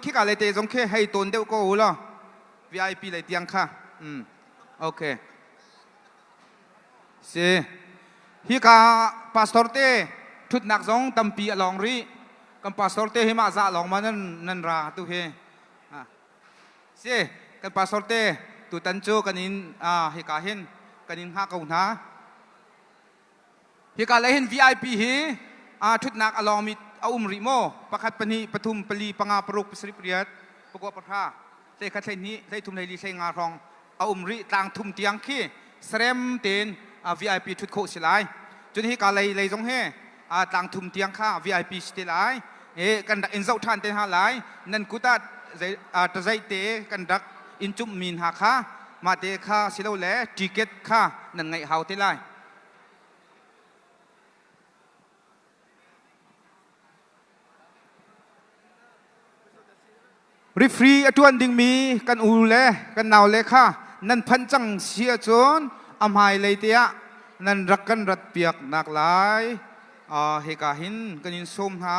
ขี้กาเลยเตะจงแค่ให้ตนเดียวก็หูล่ะ VIP เลยเตียงค่ะโอเคเสียฮิกาพาสตอร์เต้ทุดนักสงตั้มปีลองรีกันพาสตอร์เต้ให้มาซาลองมานั่นราตุเฮเสียกันพาสตอร์เต้ตุตันโจกันอินฮิกาเห็นกันอินฮักเอาหน้าฮิกาเลยเห็น VIP เฮทุดนักลองมีเอาริโมประคัดปนีปทุมปลีปังอาปรุกปสริปเรียดประกอบประทาเสกขัดเส้นนี้ได้ทุ่มในลีเซงารองเอาริต่างทุ่มเตียงขี้เสรมเต็นVIP ทุดโคสิไลจนที่กาเลยจงเฮต่างทุ่มเตียงข้า VIP สติไลกันดักอินเจ้าท่านเต็นหาไลนั่นกุตัดตะใจเตกันดักอินจุมมินหาข้ามาเตข้าสิเลวแหล่ทิเก็ตข้านั่นไงเฮาเตไลรีฟรีอตวนดิ่งมีกันอูเล่กันนาวเล่ค่ะนั่นพันจังเสียจนอำหายเลยเตียนั่นรักกันรัดเปียกหนักหลายเฮกาหินกันยินสมหา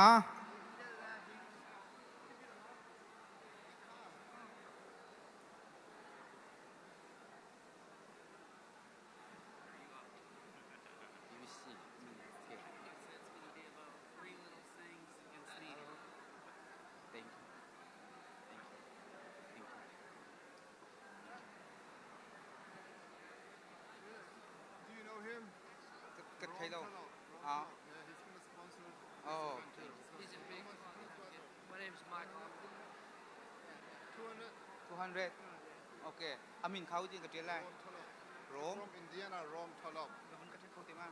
ใครเรา200โอเคอามินเขาจริงกับเจ้าไรโรมอินเดียนะโรมทอลล์มันก็จะเข้าเต็มมาก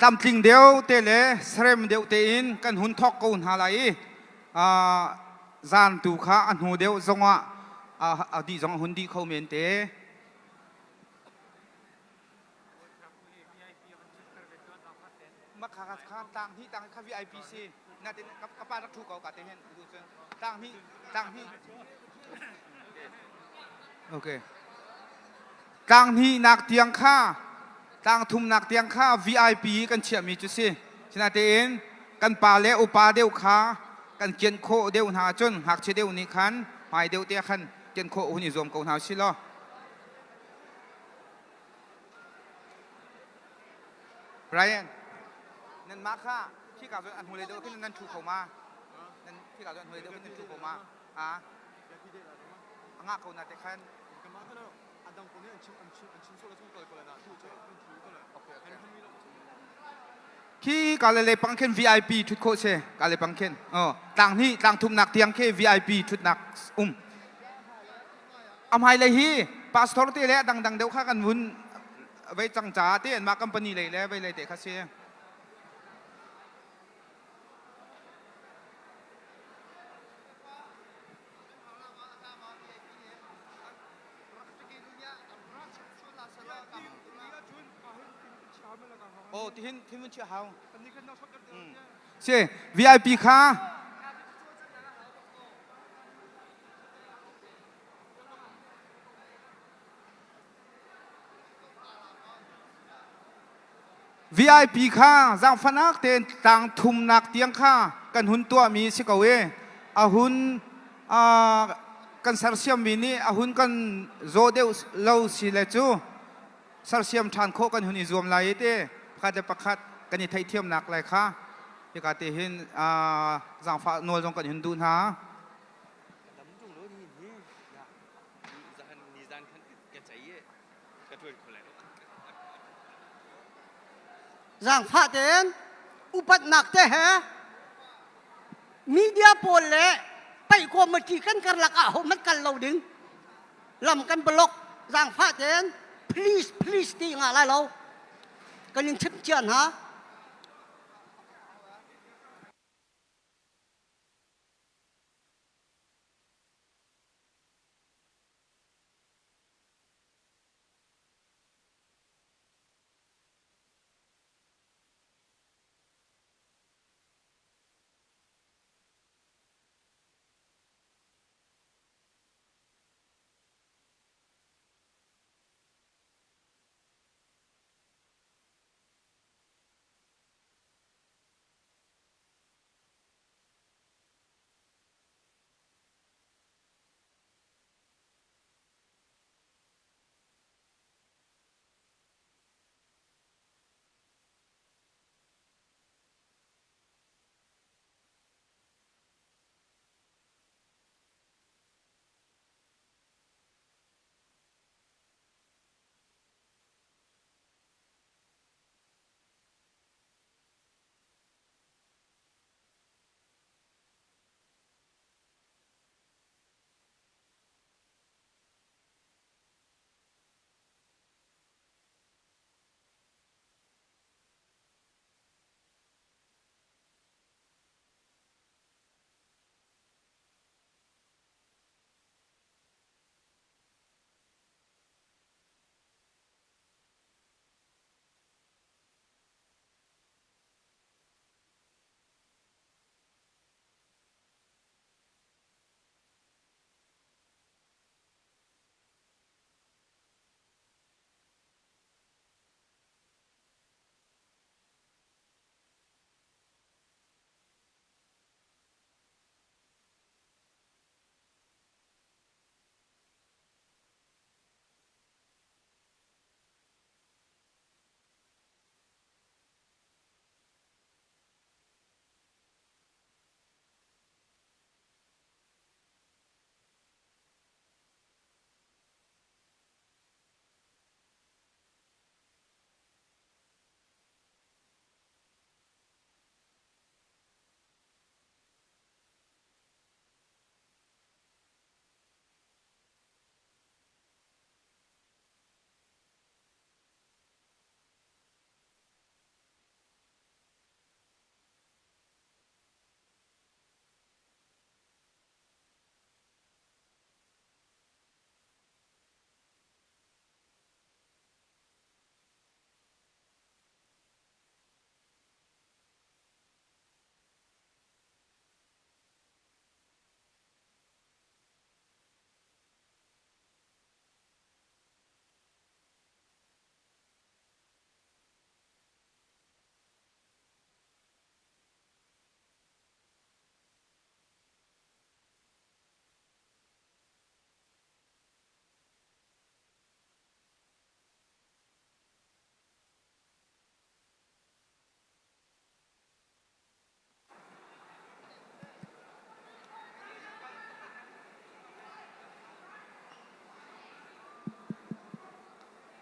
ตามจริงเดียวเตะเลยเสรมเดียวเตะอินกันหุ่นทอกกูนหาไหลจานตูข้าอันหูเดียวจงว่าดีจงหุ่นดีเขาเมียนเตะมาขาต่างที่ต่างข้า VIP ซีน่าจะกับป้ารักถูกเขากัดเตะเห็นดูซึ่งต่างที่โอเคต่างที่นักเตียงข้าต่างทุ่มนักเตียงข้า VIP กันเชี่ยมีจุดสิชนะเตนกันป่าเลี้ยอุปาเดียวขากันเกียนโคเดียวหาจนหักเชเดียวนิคันหายเดียวเตียคันเกียนโคหุ่นรวมกูหาชิลล์ไรอันนั่นมาค่าที่กล่าวอันหูเลยเดียวขึ้นนั่นถูกเขามานั่นที่กล่าวอันหูเลยเดียวขึ้นนั่นถูกเขามาง่าเขาหน้าเตคันขี้กาเลยปังเข็น VIP ทุกโคเชกาเลยปังเข็นต่างนี่ต่างทุ่มหนักเตียงแค่ VIP ทุกหนักอำไฮเลยฮีพาสตอร์ตีแล้วดังเดี๋ยวข้ากันวุ่นไว้จังจ้าเตี้ยนมาคัมปานีเลยแล้วไว้เลยเตะข้าเชโอ้ที่มันเชื่อเขาเช่ VIP ค่ะ VIP ค่ะจังฟันักเต็นต่างทุ่มนักเตียงค่ะกันหุ่นตัวมีสิกเวหุ่นกันสารเสียมมีนี่หุ่นกันโจเดวเล่าสิเลจูสารเสียมทานโคกันหุ่นอิจวมไลเต้ข้าจะประคัดกันในไทยเทียมหนักเลยค่ะที่กาเตหินจังฟ้าโนลงกันหุ่นดูนะร่างพระเต็นอุปัตหนักเตะฮะมีเดียโปนเละไปความมันกี่กันกันละกะหมันกันเราดึงลำกันบล็อกร่างพระเต็น please ที่งอะไรเรากันยังชิบเจียนฮะ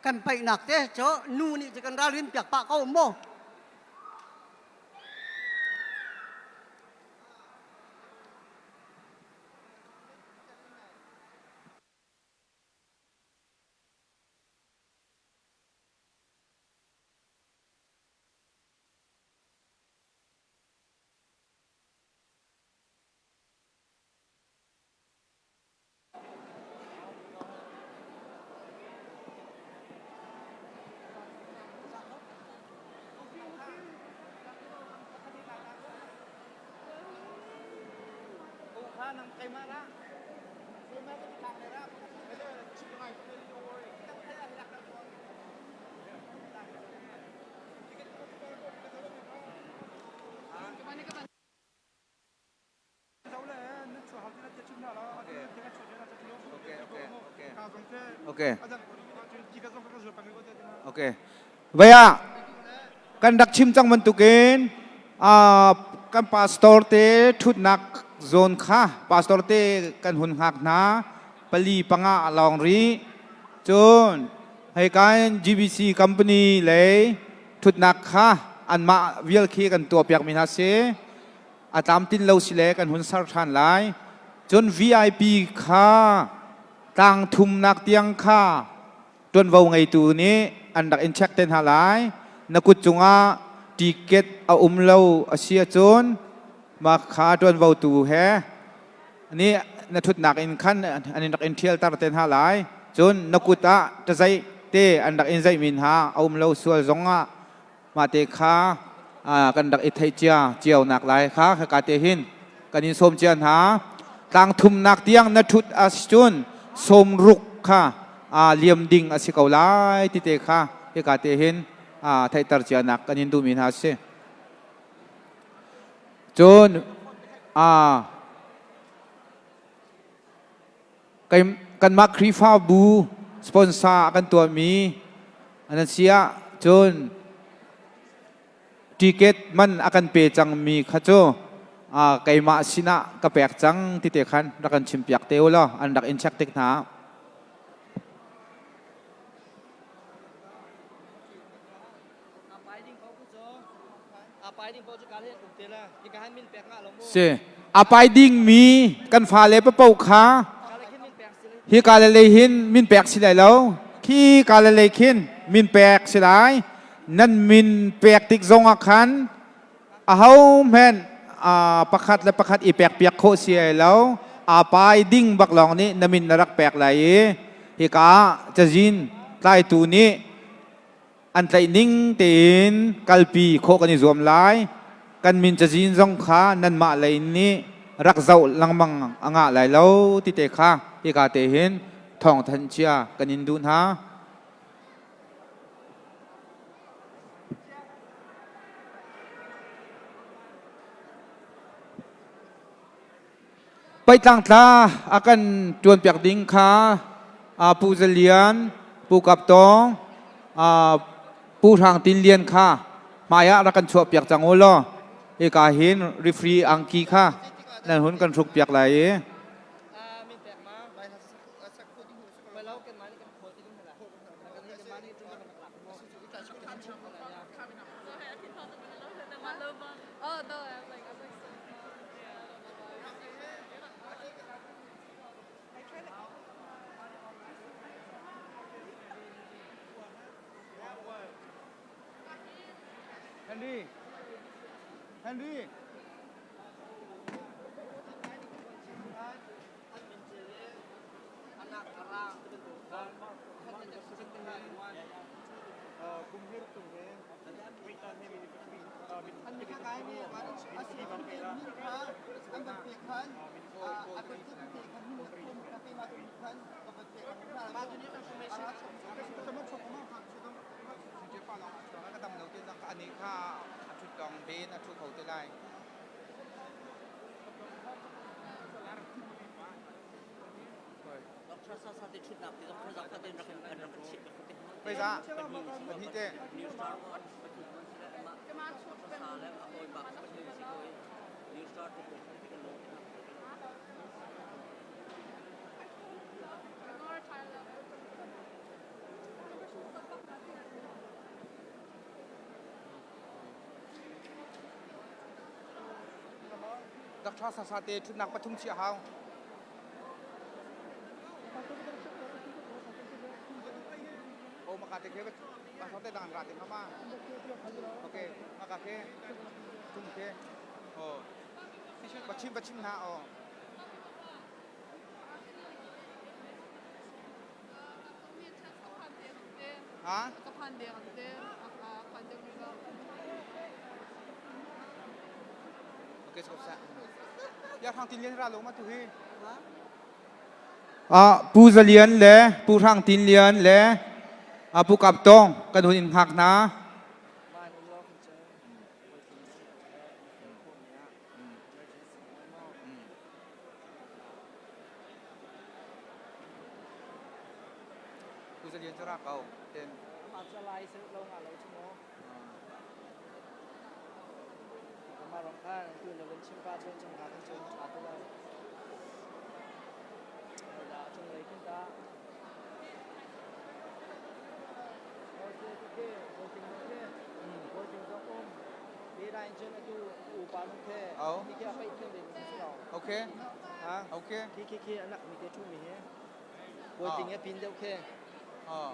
กันไปหนักเต้เจ้านู่นนี่จะกันราลินเปียกปะเขาโม่โอเคโอเคเวียกันดักชิมจังมันตุกินกันพาสตอร์เตทุดนักโซนค่ะพาสตอร์เตกันหุ่นหักนะปลีปังอาลองรีจนให้การ GBC Company เลยทุดนักค่ะอันมาเวียลคีกันตัวเปียกมินาเซอาตามตินเลวสิเลกันหุ่นสารชันไลจน VIP ค่ะต่างทุมนักเตียงค่ะจนว่าไงตัวนี้อันดักอินเช็คเต็นหาไลนักกุจงอาติเกตเอาเลวอาเซียจนมาขาจนว่าตัวเฮอันนี้นักทุนนักอินขันอันนี้นักอินเทียลตาร์เต็นหาไลจนนักกุตาจะใจเตอันดักอินใจมินหาเอาเลวส่วนจงอามาเตขากันดักอิทเจียเจียวนักไลค่ะขกาเตหินกันยินสมเจียนหาต่างทุมนักเตียงนักทุนอาชจุนสมรุกค่ะเลียมดิ่งอาศิกเอาไลติเตค่ะขกาเตหินไทยตร์เจียนักกันยินดูมินหาเสจนกันมาครีฟ้าบูสปอนเซอร์กันตัวมีอันนั้นเสียจนติเกตมันakanเปจังมีขจไก่มาสินะกระแปกจังติเตคันรักันชิมเปียกเตวละอันดักอินชักเทคนาเสอาไปดิ้งมีกันฟ้าเล็บเป่าขาฮีกาเลหินมินแปกสิได้แล้วขี้กาเลหินมินแปกสิได้นั่นมินแปกติกซงอาคันเฮาแมนประคัดและประคัดอีแปกเปียกโคเสียแล้วไปดิ้งบักหลองนี้นมินนรักแปกไหลฮีกาจะยินใต้ตูนี้อันใจนิ่งตีนกัลปีโคกันนิรวมไลกันมินจะยินซงขานั่นมาไหลนี้รักเจ้าลังมังอ่างไหลแล้วที่เตะขาฮีกาเตหินทองทันเชียกันยินดูนฮะไปต่างตาอากันจวนเปียกดิ้งขาปูเจเลียนปูกับตองปูทางตินเลียนค่ะมายะรักันชัวเปียกจังโอลเอกาเห็นริฟรีอังกีค่ะนั่นหุ่นกันชุกเปียกไหลเฮนรี่เฮนรี่อันนี้ค่าชุดกองเบนชุดเขาจะได้ไปซะวันที่เจ้ ดักทราสาสาเตชุดนักปทุมเชียหาวโอ้มากาเตเคไปมาเขาเตดังราเตมาโอเคมากาเคทุ่มเคโอ้ปัจฉิมนะอ๋อฮะโอเคสกปรกอยากทางตีนเลียนราลงมาตุฮีปูจะเลียนเลยปูทางตีนเลียนเลยปูกับตองกระดูอินหักนะปูจะเลียนจะรักเอาเต็มปัจจัยซื้อลงอะไรชั่วโมงมาลองข้างคือเราเป็นชิมป้าเชิญจังหวัดเชิญชาตัวเราจังเลยขึ้นตาโอเคโอเคโอเคโอเคโอเคก็อุ้มมีได้เช่นดูอุปาลุเทที่แค่ไปเที่ยวเด่นที่เราโอเคฮะโอเคคีอันนั้นมีเกชุ่มมีเฮ้โวยจริงเนี่ยพินเดียวโอเค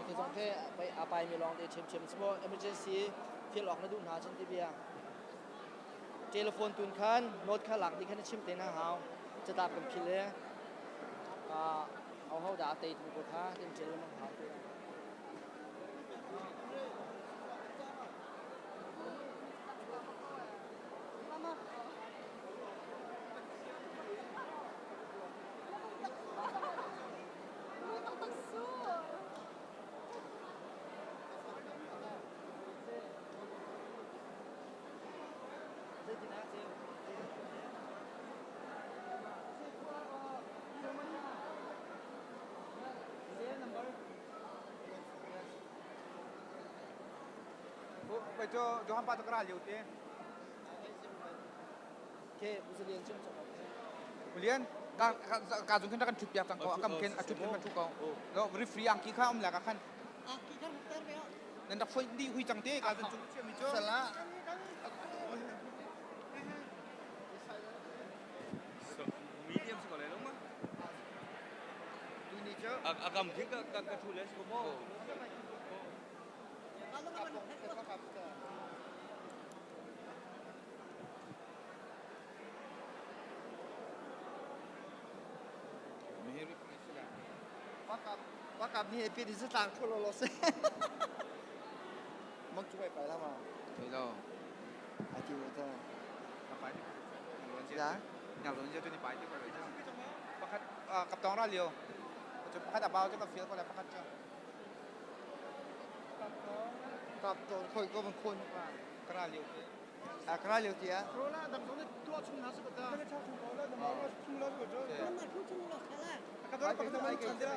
คือต้องแค่ไปอาไปมีลองเดชเชมสมมติ emergency ที่หลอกนะดูหาฉันที่เบียเจลโฟนตุนคันโน้ตข้าหลักที่คันชิมเตน่าหาวจะตามกับพิเลเอาเขาด่าเตะถึงกูท้าเต็มเจลมันหาวตัวไปเจอจอมปาตะกร้าอยู่ที่เคบุษเลียนชิมสมเลียนการส่งขึ้นกันชุดยาสังเขากำเคนชุดเป็นมันทุกเขาแล้วริฟรีอังกีข้าวมันแหลกกันนั่นดักไฟดีหุยจังเต้การส่งชุดเชื่อมิโจ้สละมีเดียมสกอเลยลงมั้ยดูนี่เจ้าagak mungkin ke tulis semuaว่ากับนี่ไอ้ปีที่สตางค์ทั่วโลกเลยมันช่วยไปแล้วมาไปแล้วไอ้ที่ว่าจะไปจ้าอยากลงเยอะจนไปที่ไปเลยจ้าประคัดกับตองราเลียวจะประคัดอับเบาจะกับเฟียก็แล้วประคัดเจ้ากับตัวคนก็เป็นคนกว่ากระเลียวกระเลียวเจียโรล่าดังนั้นตัวชุ่มน้ำสุดตาไม่ได้ชอบชุ่มโรล่าแต่ว่าชุ่มแล้วก็เจอมันมาชุ่มหรอกค่ะกระโดดปักตะวันกันเจ้า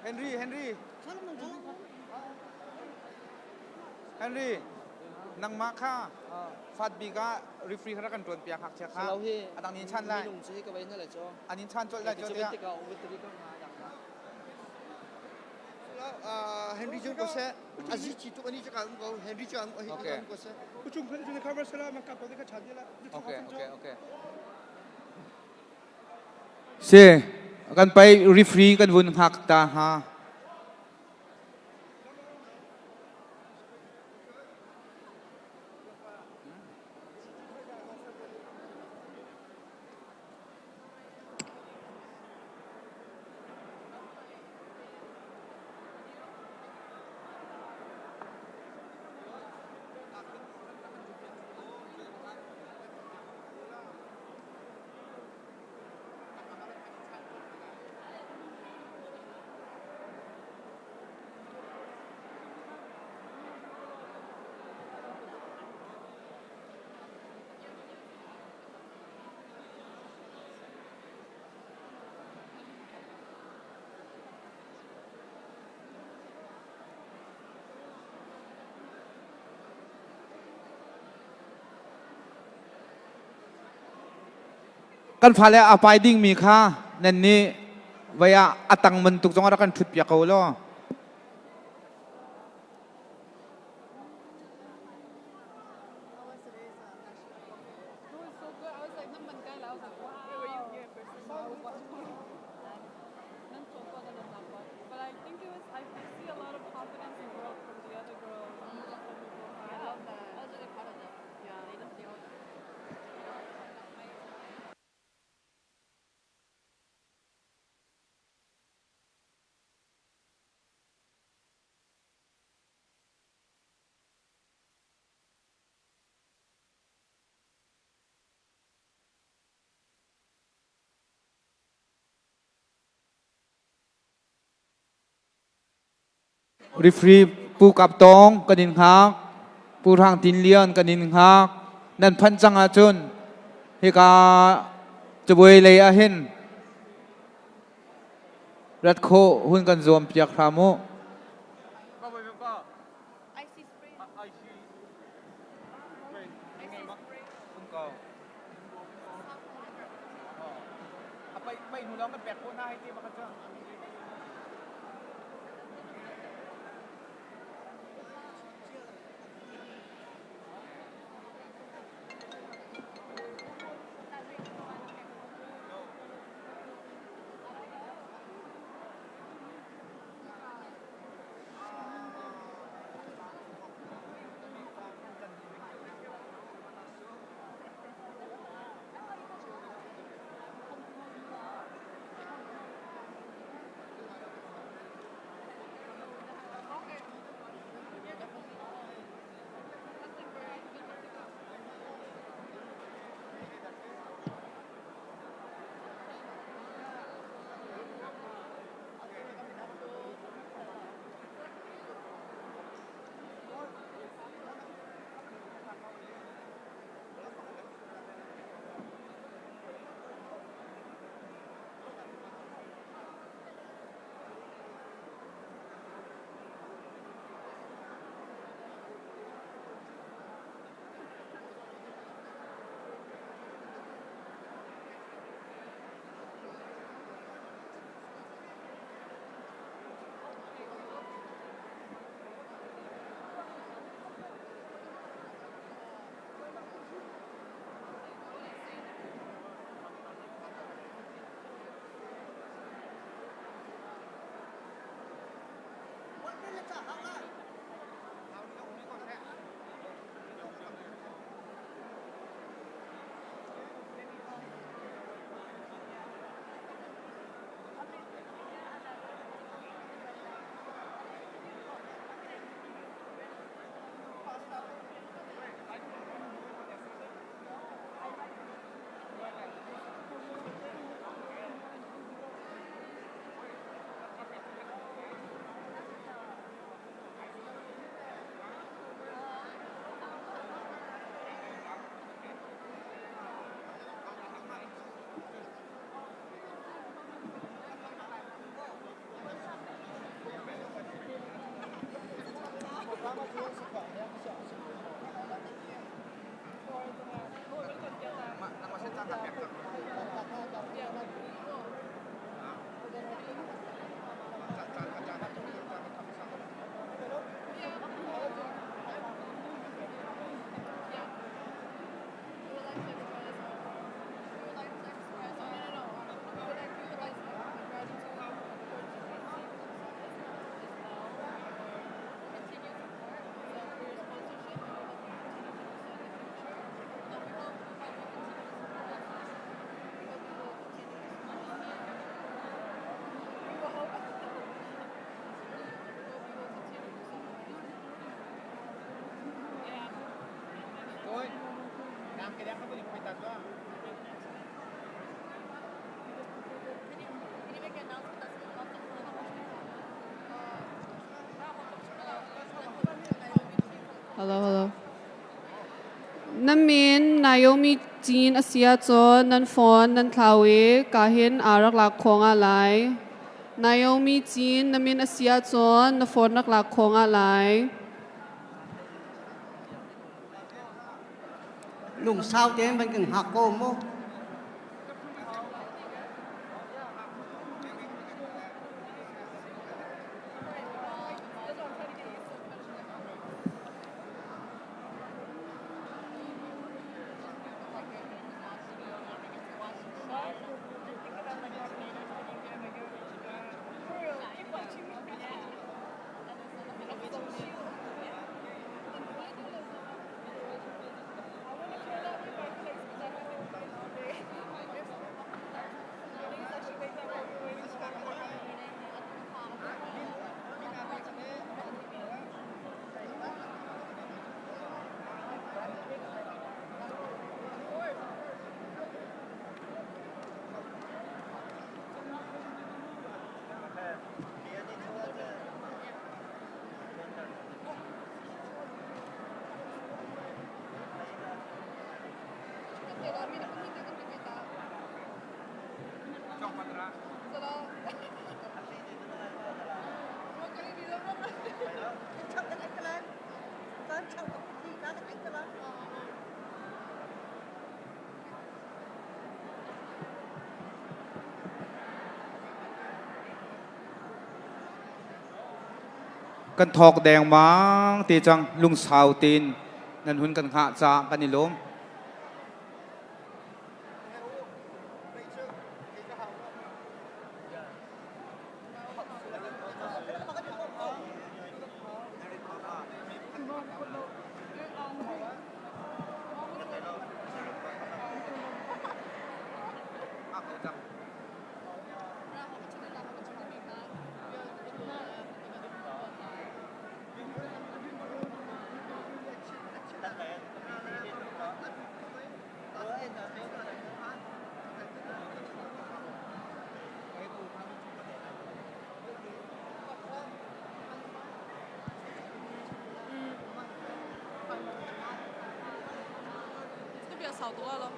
เฮนรี่นังมาค่าฟาดบีก็รีฟรีเขากันตรวจเปียกหักเชียร์ข้าวอันนี้ชั้นไล่อันนี้ชั้นจุดไล่จุดเดียวเฮนรี่จุนก็เซ่อาจิจิตุอันนี้จะการก็เฮนรี่จุนก็เซ่ผู้ชมคนที่จะเข้ามาเสร็จแล้วมันกลับไปที่กระชันนี่แหละโอเคเซ่กันไปรีฟรีกันวนหักตาฮะกันพาแล้วอาไปดิ้งมีค่านั่นนี่วิยาอัตังมันตุกจงอะไรกันชุดเปียกเอาล้อ But I think it was, I see a lot of confidence and growth from the other girls. I love that. Yeah.รีฟรีปูกับตองกันดินฮักปูทางตินเลียนกันดินฮักนั่นพันจังอาจุนเฮกาจะบวยเลยอาเห็นรัดโคหุ่นกันรวมเปียกพราโมก็ไปก็ไอซีสเปรย์ไอซีสเปรย์ยังไงมั้งคุณก็ไปหนูร้องกันแบกโคหน้าให้ที่มากันจ้า Hello. Namin Naomi Jean Asia Chon nan phone nan thlawi kahin arak lak khonga lai. Naomi Jean namin Asia Chon na phone nak lak khonga lai. ลุงสาวเต้นมันกึ่งหักโกโม กันทอกแดงมังตีจังลุงสาวตีนนั่นหุ่นกันขาจากันนิลม这边少多了。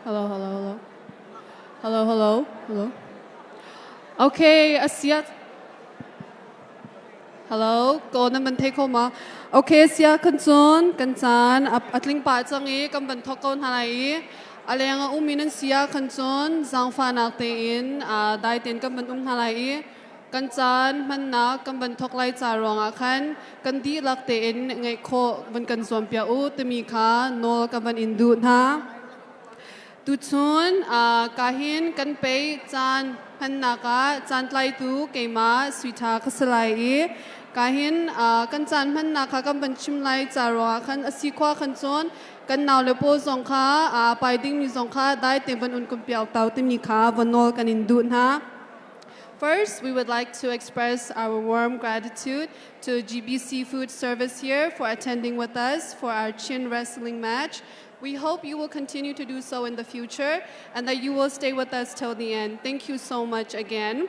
Hello, hello, hello. Hello, hello, hello. Okay, Asia. Hello, go na man take home. Okay, Asia kanson, kansan, atling pa changi, kamban thokon halai. Alenga uminan Asia kanson, zangfa naktein, dai tin kamban halai. Kansan man na kamban thoklai charong akan, kandi laktein ngai kho ban kan sompia u temi kha nol kamban indut ha. Tu chun kahin kan pe chan han naka chan tlai tu keima suitha khasalai kahin kan chan han naka kan ban chimlai charwa khan asikwa khan chon kan naw lepo zongkha pai ding mi zongkha dai te ban un kum piao tau te mi kha vanol kan indu na. First, we would like to express our warm gratitude to GBC Food Service here for attending with us for our chin wrestling match. We hope you will continue to do so in the future and that you will stay with us till the end. Thank you so much again.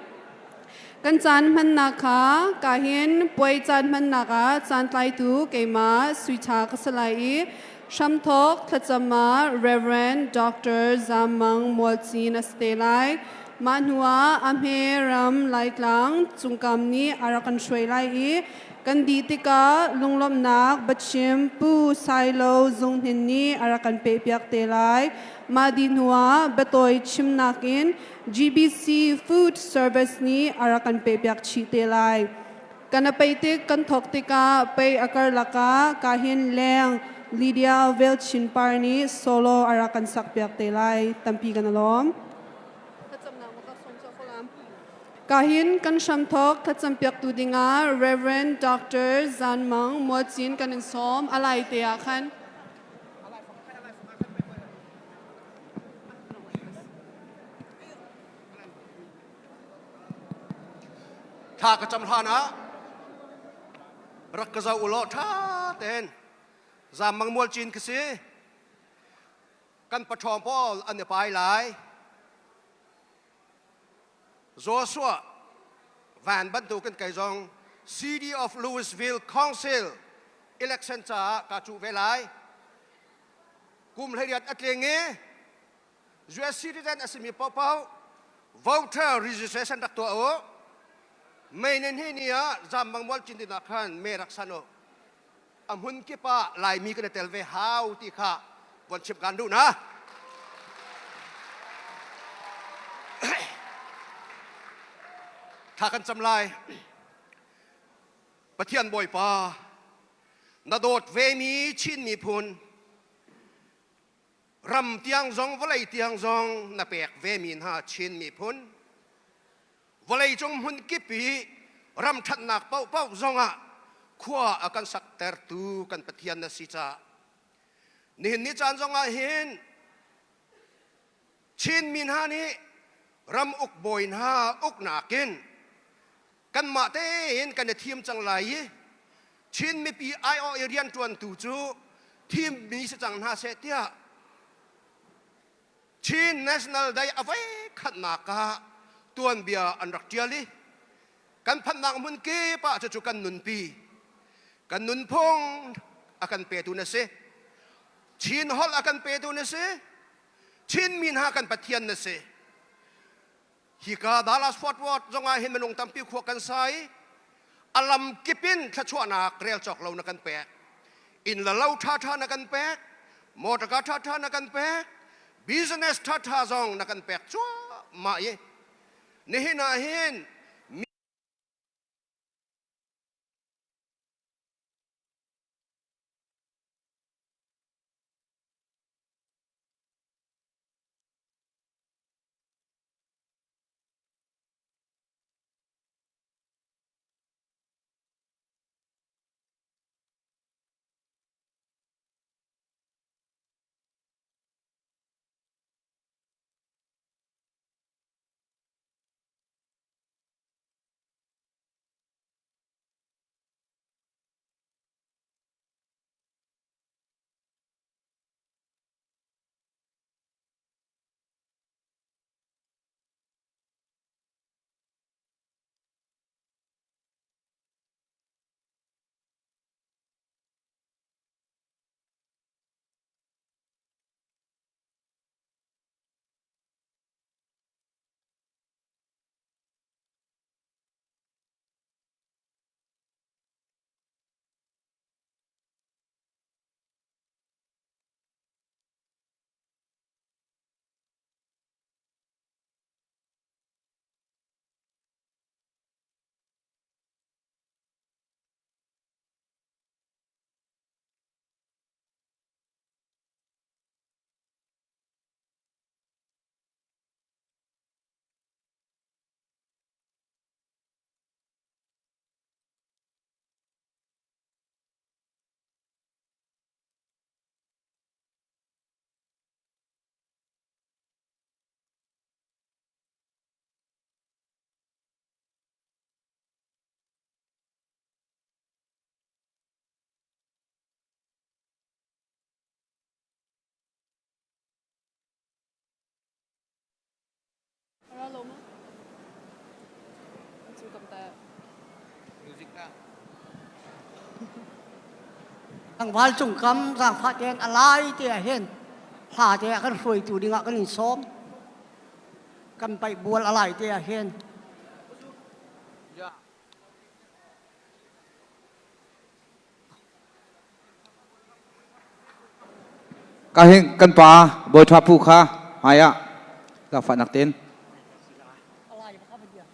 Kan chan man naka kahin poi chan man naka chan tlai tu keima suitha kasalai shamthok thachama Reverend Dr. Zamang Molchin Astelai Manhua amhe ram laitlang chungkamni arakan shwelai kanditika lunglom nak bachim pu sailo zunghinni arakan pepiak telai madinhua betoy chimnakin GBC Food Service ni arakan pepiak chitelai kanapaitik kanthoktika pay akarlaka kahin leng Lydia Velchin Parni solo arakan sakpiak telai tampi kanalom Kahin kan shamthok thatchampiak tu dinga Reverend Dr. Zanmang Molchin kan insom alai te akhan Tha ka cham thana rak ka zau ulo tha ten Zamang Molchin kisi kan pathom pol an pai lai Joshua Van Bantu kan kai zong City of Louisville Council election cha ka chu velai kum heriat atlenge US citizen asimi popau voter registration dak to o mainen hinia Zamang Molchin din akhan merak sano amhun ki pa lai mi kan telve how ti kha bon chip gandu na Tha kan chamlai pathian boy pa na dot ve mi chin mi phun ram tiang zong volai tiang zong na pek ve min ha chin mi phun volai jong hun ki pi ram that nak pau pau zonga ขั้วอากันสักเตอร์ตูกันปะเทียนนะสิจ้านี่นี่จานจงอาเห็นชินมินฮานี้รำอุกบอยนฮาอุกนากินกันมาเตเห็นกันทีมจังไรชินมีปีไอโอเรียนจวนตูจูทีมมีสจังนาเสตียชิน national day เอาไว้ขัดนากาตัวเบียอันรักเจียลีกันพันนักมุนเก็บจะจุกันนุนปีกันนุนพงอากันเปตุนเสชินฮอลอากันเปตุนเสชินมินฮากันปะเทียนนเสฮิกาดาลัสฟอร์ดวอร์ดจงอาเห็นมันลงตั้มปีขวกันไซอลัมกิปินทัชวนักเรียลจอกเรานักันแปะอินละเล่าท่าท่านักันแปะมอตกาท่าท่านักันแปะบิสเนสท่าท่าจงนักันแปะชัวมาเย่นี่น่าเห็นPara loma. Ang sukam tayo. ทางวาลจงกำร่างพระเจนอะไรเตียเห็นพาเตียกันรวยตูดิงะกันนิซ้อมกันไปบวชอะไรเตียเห็น กาเฮงกันปาบอยทับผู้ค้าหายะเราฝันนักเต้น อะไรครับเดียว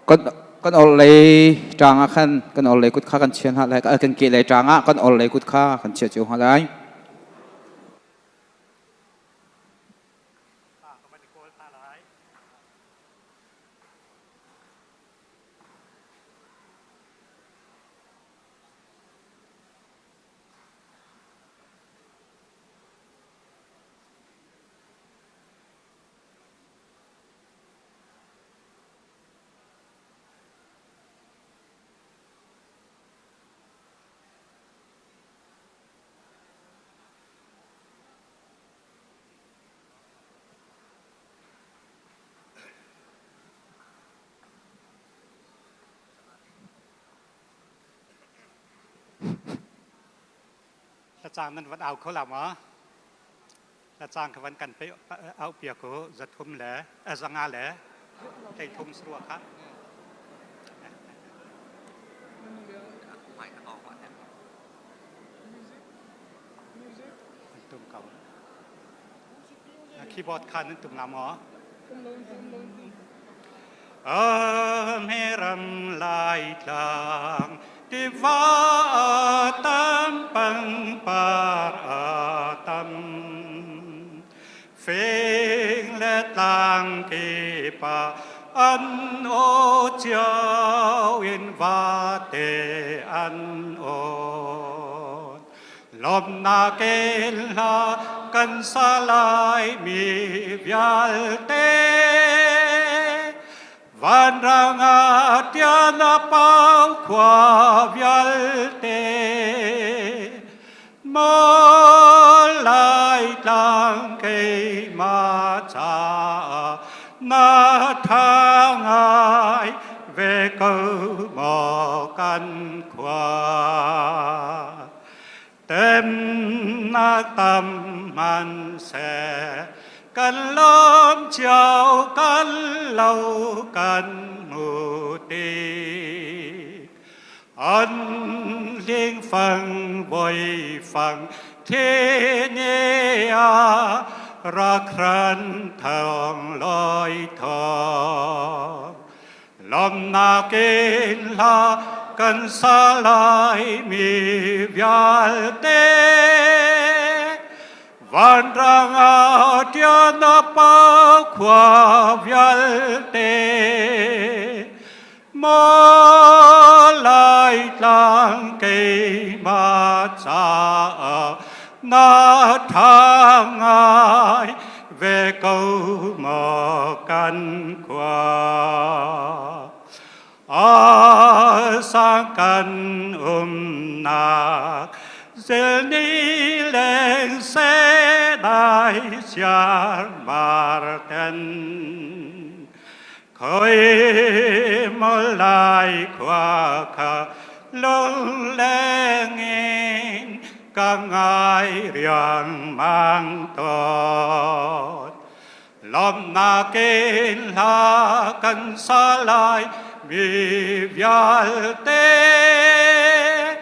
กันเอาเลยจางอ่ะขันกันเอาเลยกุดข้ากันเชียนหาอะไรกันเกเลยจางอ่ะกันเอาเลยกุดข้ากันเชียนจิ๋วหาอะไรละจางนั้นวันเอาเขาหลับมั้งละจางเขาวันกันไปเอาเปียกเขาจะทุ่มแหล่สังอาแหล่ใจทุ่มสรัวครับตุ้มเขาคีย์บอร์ดคันนั้นตุ้มลำมั้งเมรำลายกลาง Tivatam pang paratam Phênh lẽ tang kỳ pa An ô chiao in va tê an ô Lom na kê la kan sa lai mi vial tê Van rang a tia na pao qua vial tê Mơ lai tang kê ma cha Na thang ai về câu mò căn khoa Tem na tâm man sẽ Cần lom chiều cần lâu cần mù tì Ân liên phần vội phần thế nhé Ra khăn thằng lôi thọ Lom na kên la cần xa lại mi vial tê Van rang a tia na pa qua vial tê Mơ lai tang kê ma cha Na thang ai về câu mò căn qua sang căn nạc Giờ ni lên xe đại chàng mar tên Khơi mơ lại qua khá lông lên in Các ngài riêng mang tốt Lom na kên la cần xa lại mi vial tê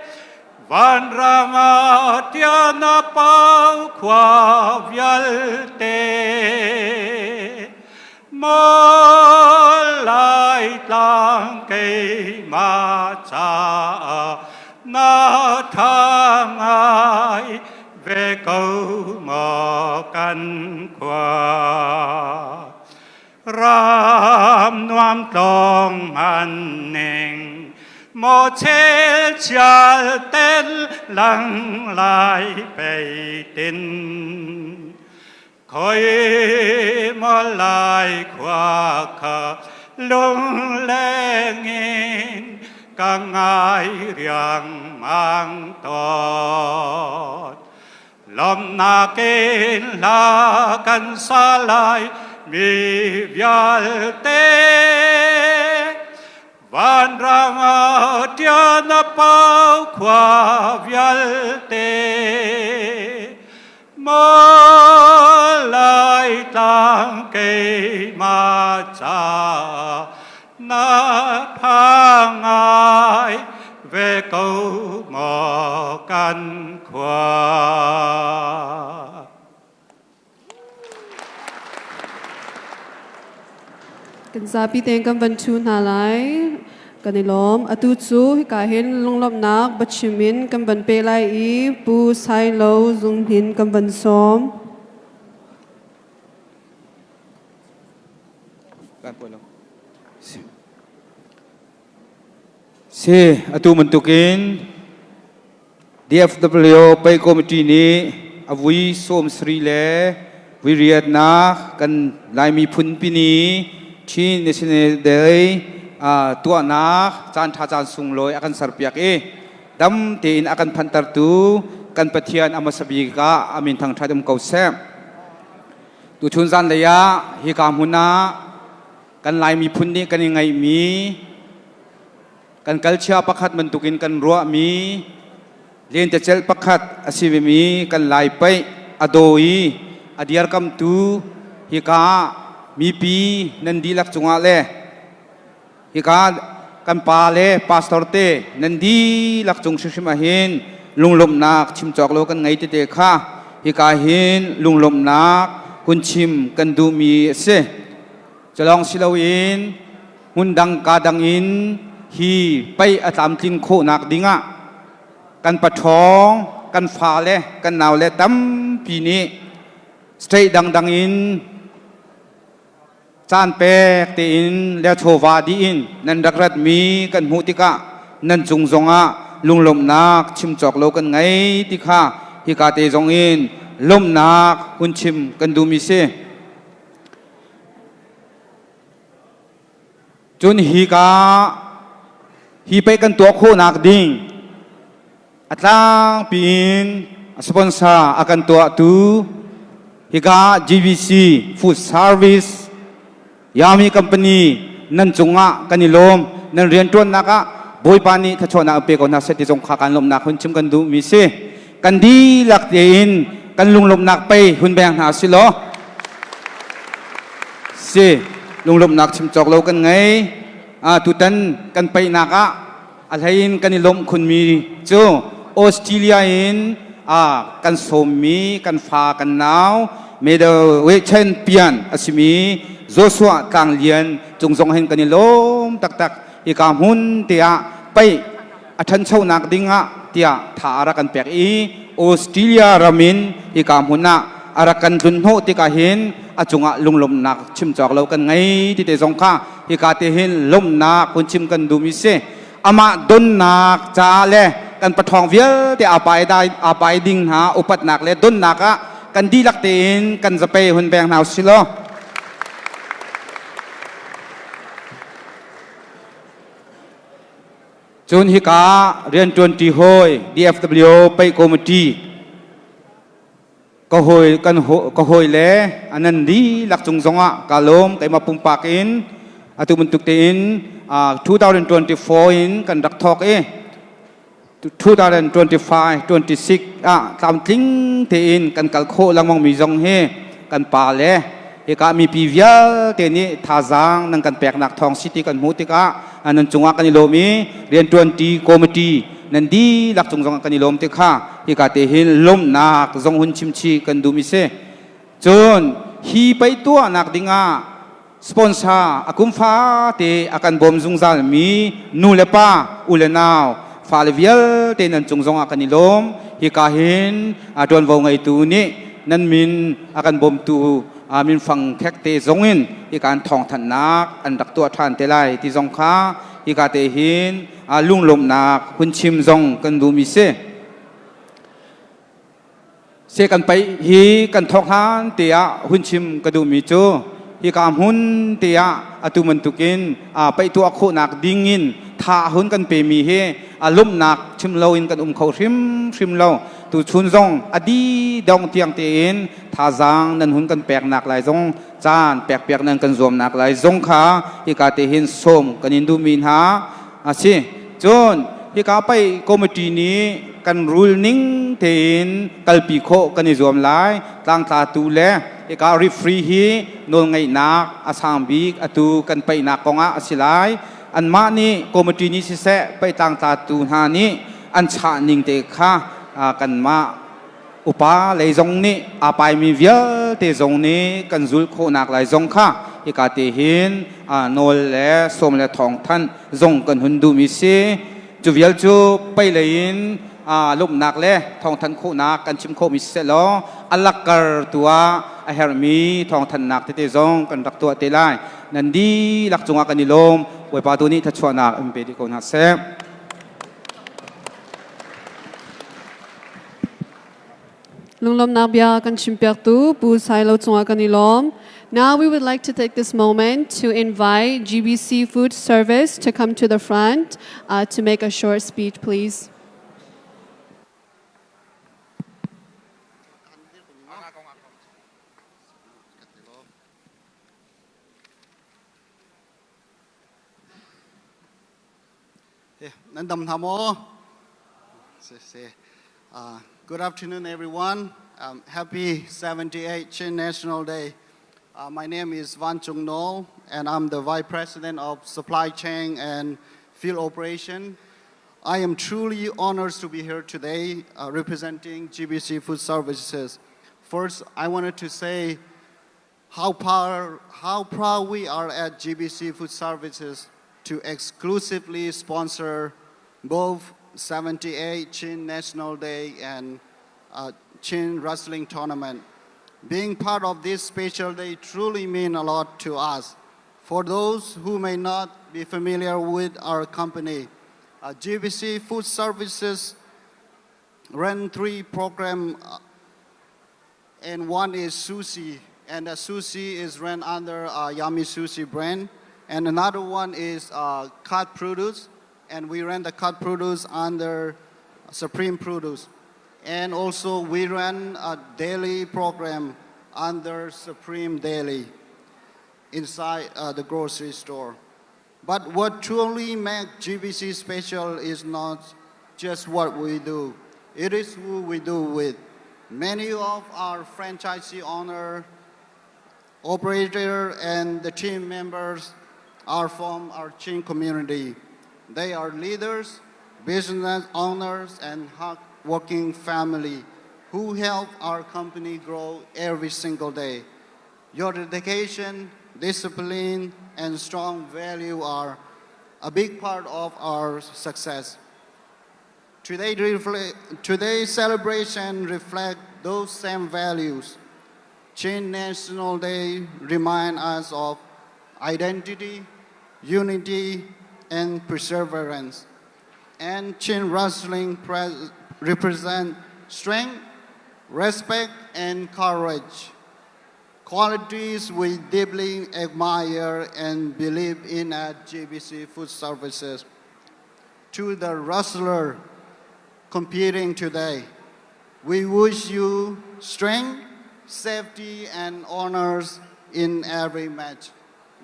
Van rang a tia na pao qua vial tê Mơ lai tang kê ma cha Na thang ai về câu mò căn khoa Ram noam tong an neng Mô chế chal tên lăng lại bày tin Khôi mô lại khoa khá lung lên in Các ngài riêng mang tốt Lom na kên la cần xa lại mi vial tê Van rang a tia na pao qua vial tê Mơ lai tang kê ma cha Na thang ai về câu mò căn khoa Kan sabi teng kan vanchu na lai kanilom atu chu kahin lunglop nak bachimin kan van pe lai I pu sai lo zung hin kan van som Si atu mentukin DFW pai komiti ni avui som sri le viriat na kan lai mi phun pini Chin National Day tua na chan tha chan sung loi akan sarpiak dam tin akan phantar tu kan pathian amasabi ka amin thang thadum kau se tu chun zan leya hi ka huna kan lai mi phun ni kan ngai mi kan kalchia pakhat mentukin kan ruwa mi len te chel pakhat asive mi kan lai pai adoi adiar kam tu hi ka mi pi nandi lak chunga le hi ka kan pa le pastor te nandi lak chung shishima hin lunglom nak chim chok lo kan ngai te te kha hi ka hin lunglom nak kun chim kan du mi se chalong silawin hundang kadang in ฮีไปอาจามจินโคนักดิงะกันปะท้องกันฟ้าเลกันหนาวเลตั้มปีนี้สเตย์ดังอินจานเปกตีอินและโชวาดีอินนันดักรัดมีกันหูติกะนันจุงจงะลุงลมนักชิมจอกโลกันไงติค่ะฮิกาเตจงอินลมนักหุ่นชิมกันดูมิเซจนฮีไปกันตัวโคนักดิ่งอัตลาปีนสปอนเซอร์อากันตัวตูฮิกา GBC Food Service ยามีคัมพานีนันจงะกันนิลมนันเรียนจวนนักะบอยปานีถ้าชวนนักเปกอนักเสติจงขากันลมนักหุ่นชิมกันดูมิเซกันดีหลักเดินกันลุงลมนักไปหุ่นแบงหาสิโลเซลุงลมนักชิมจอกเรากันไงตุตันกันไปนักะอะไรอินกันนิลมคุณมีโจออสเตรเลียอินกันสมีกันฟ้ากันหนาวเมดเวชเชนเปียนอาชิมีโจสัวกลางเลียนจงเห็นกันนิลมตักอีกามุนเตียไปอัชันเช่านักดิ่งะเตียถาอากันแปกอีออสเตรเลียรามินอีกามุนนะอารักันจุนโฮติกาเห็นอาจงะลุงลมนักชิมจอกเรากันไงที่เตจงข้าอีกาเตเห็นลมนักคนชิมกันดูมิเซอามาดนนักจ้าเลกันปะทองเวียเตอาไปได้อาไปดิ่งหาอุปัตนักเลดนนักะกันดีลักเตนกันจะไปหุ่นแบงหนาวสิโลจนฮิกาเรียนจวนตีโฮย DFW ไปคอมมิตี้ก็โฮยกันก็โฮยเล่อันนั้นดีหลักจงอ่ะกาลมไกมาปุ่มปากอินอาตุมันตุกเตน2024 อินกันรักทอก2025 26ตามทิ้งเตนกันกัลโคลังมองมีจงเฮกันปาเล่ฮิกามีปีเวียเตนี้ท่าจางนั่งกันแปลกหนักทองซิตี้กันมูติกะอันนั้นจงอ่ะกันนิโลมีเรียนจวนตีคอมมิตี้นันดีหลักจงกันนิลมติค่ะฮิกาเตหินลมนักจงหุ่นชิมชีกันดูมิเซจนฮีไปตัวนักดิงาสปอนเซอร์อากุมฟ้าเตอากันบอมจงซัลมีนูเลป้าอุเลนาวฟาเลเวียลเตนันจงกันนิลมฮิกาหินดวนวงไอตูนี้นันมินอากันบอมตูมินฟังแขกเตจงอินฮิการทองทันนักอันดักตัวทานเตไลที่จงค้าฮิกาเตหินลุงลมนักคุณชิมจงกันดูมิเซกันไปฮีกันทอกฮันเตียหุ่นชิมกันดูมิจูฮีกามหุ่นเตียตุมันตุกินไปตัวโคนักดิ่งินท่าหุ่นกันเปมีเฮลมนักชิมเราอินกันเขาชิมเราตูชุนจงอดีดองเตียงเตียนท่าจางนั่นหุ่นกันแปลกหนักหลายจงจานแปลกนั่นกันรวมหนักหลายจงขาฮีกาเตหินส้มกันอินดูมินหาสิจนที่เขาไปคอมมิตี้นี้กันรูลนิ่งเทนกัลปีโคกันนิจวมไลตั้งตาตูเล่ที่เขาริฟรีฮีนนไงนักอาสามบีกอตูกันไปนักกองอาศิลายอันมานี้คอมมิตี้นี้สิเสไปตั้งตาตูหานี้อันชาหนิงเตค่ะกันมาอุปาเลยจงนี้ไปมีเวียเตจงนี้กันจุลโคนักเลยจงค่ะที่เขาเตหินโนลและสมและทองท่านจงกันหุ่นดูมิเซจูเวียลจูไปเลยลมนักเลยทองทันโคนักกันชิมโคมิเซลอัลลักกรตัวเฮร์มีทองทันนักเตจงกันรักตัวเตไลนันดีหลักจงกันนิลมไว้ปาตัวนี้ทัชวนักเอ็มเปดิโกนัสเซลุงลมนาบยากันชิมเปียกตูปูไซโลจงกันนิลม Now we would like to take this moment to invite GBC Food Service to come to the front to make a short speech, please. Nandam Thamo. Good afternoon, everyone. Happy 78th Chin National Day. My name is Van Chung Nol, and I'm the Vice President of Supply Chain and Field Operation. I am truly honored to be here today representing GBC Food Services. First, I wanted to say how proud we are at GBC Food Services to exclusively sponsor both 78 Chin National Day and Chin Wrestling Tournament. Being part of this special day truly means a lot to us. For those who may not be familiar with our company, GBC Food Services run 3 programs, and one is sushi, and the sushi is run under Yummy Sushi brand, and another one is cut produce, and we run the cut produce under Supreme Produce. And also we run a daily program under Supreme Daily inside the grocery store. But what truly makes GBC special is not just what we do. It is who we do with. Many of our franchisee owner, operator, and the team members are from our Chin community. They are leaders, business owners, and hard-working family who help our company grow every single day. Your dedication, discipline, and strong value are a big part of our success. Today's celebration reflects those same values. Chin National Day reminds us of identity, unity, and perseverance. And Chin Wrestling represents strength, respect, and courage. Qualities we deeply admire and believe in at GBC Food Services. To the wrestler competing today, we wish you strength, safety, and honors in every match.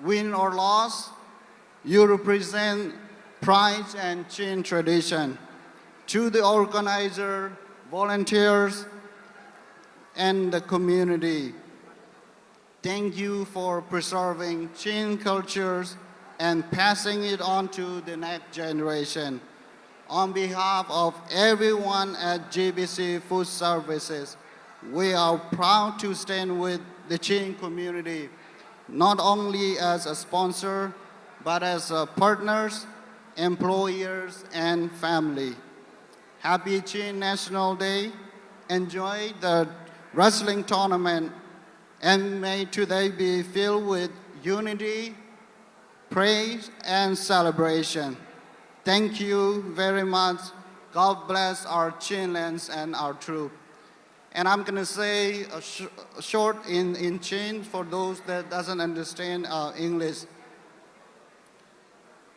Win or loss, you represent pride and Chin tradition. To the organizer, volunteers, and the community, thank you for preserving Chin cultures and passing it on to the next generation. On behalf of everyone at GBC Food Services, we are proud to stand with the Chin community, not only as a sponsor, but as partners, employers, and family. Happy Chin National Day. Enjoy the wrestling tournament, and may today be filled with unity, praise, and celebration. Thank you very much. God bless our Chinlands and our troop. And I'm going to say a short in Chin for those that doesn't understand English.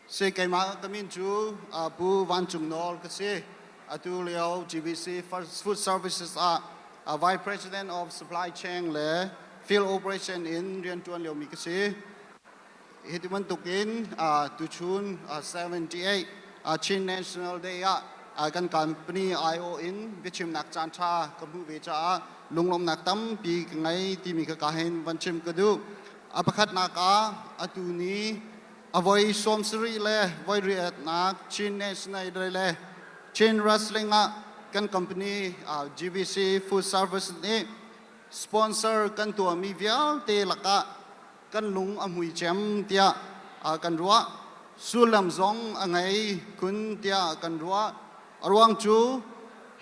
Si kay mga kamin chu bu Van Chung Nol kasi atu leo GBC Food Services Vice President of Supply Chain le Field Operation in Rian Tuan Leo mi kasi hitiman tukin tu chun 78 Chin National Day kan company IO in bichim nak chan cha kamu becha lunglom nak tam pi ngai ti mi ka kahen vanchim kadu apakhat naka atuni avoy somsri le voy riat nak Chin National Day le Chin Wrestling kan company GBC Food Service ni sponsor kan tua mi vial te laka kan lung amui chem tia kan ruwa sulam zong angai kun tia kan ruwa arwang chu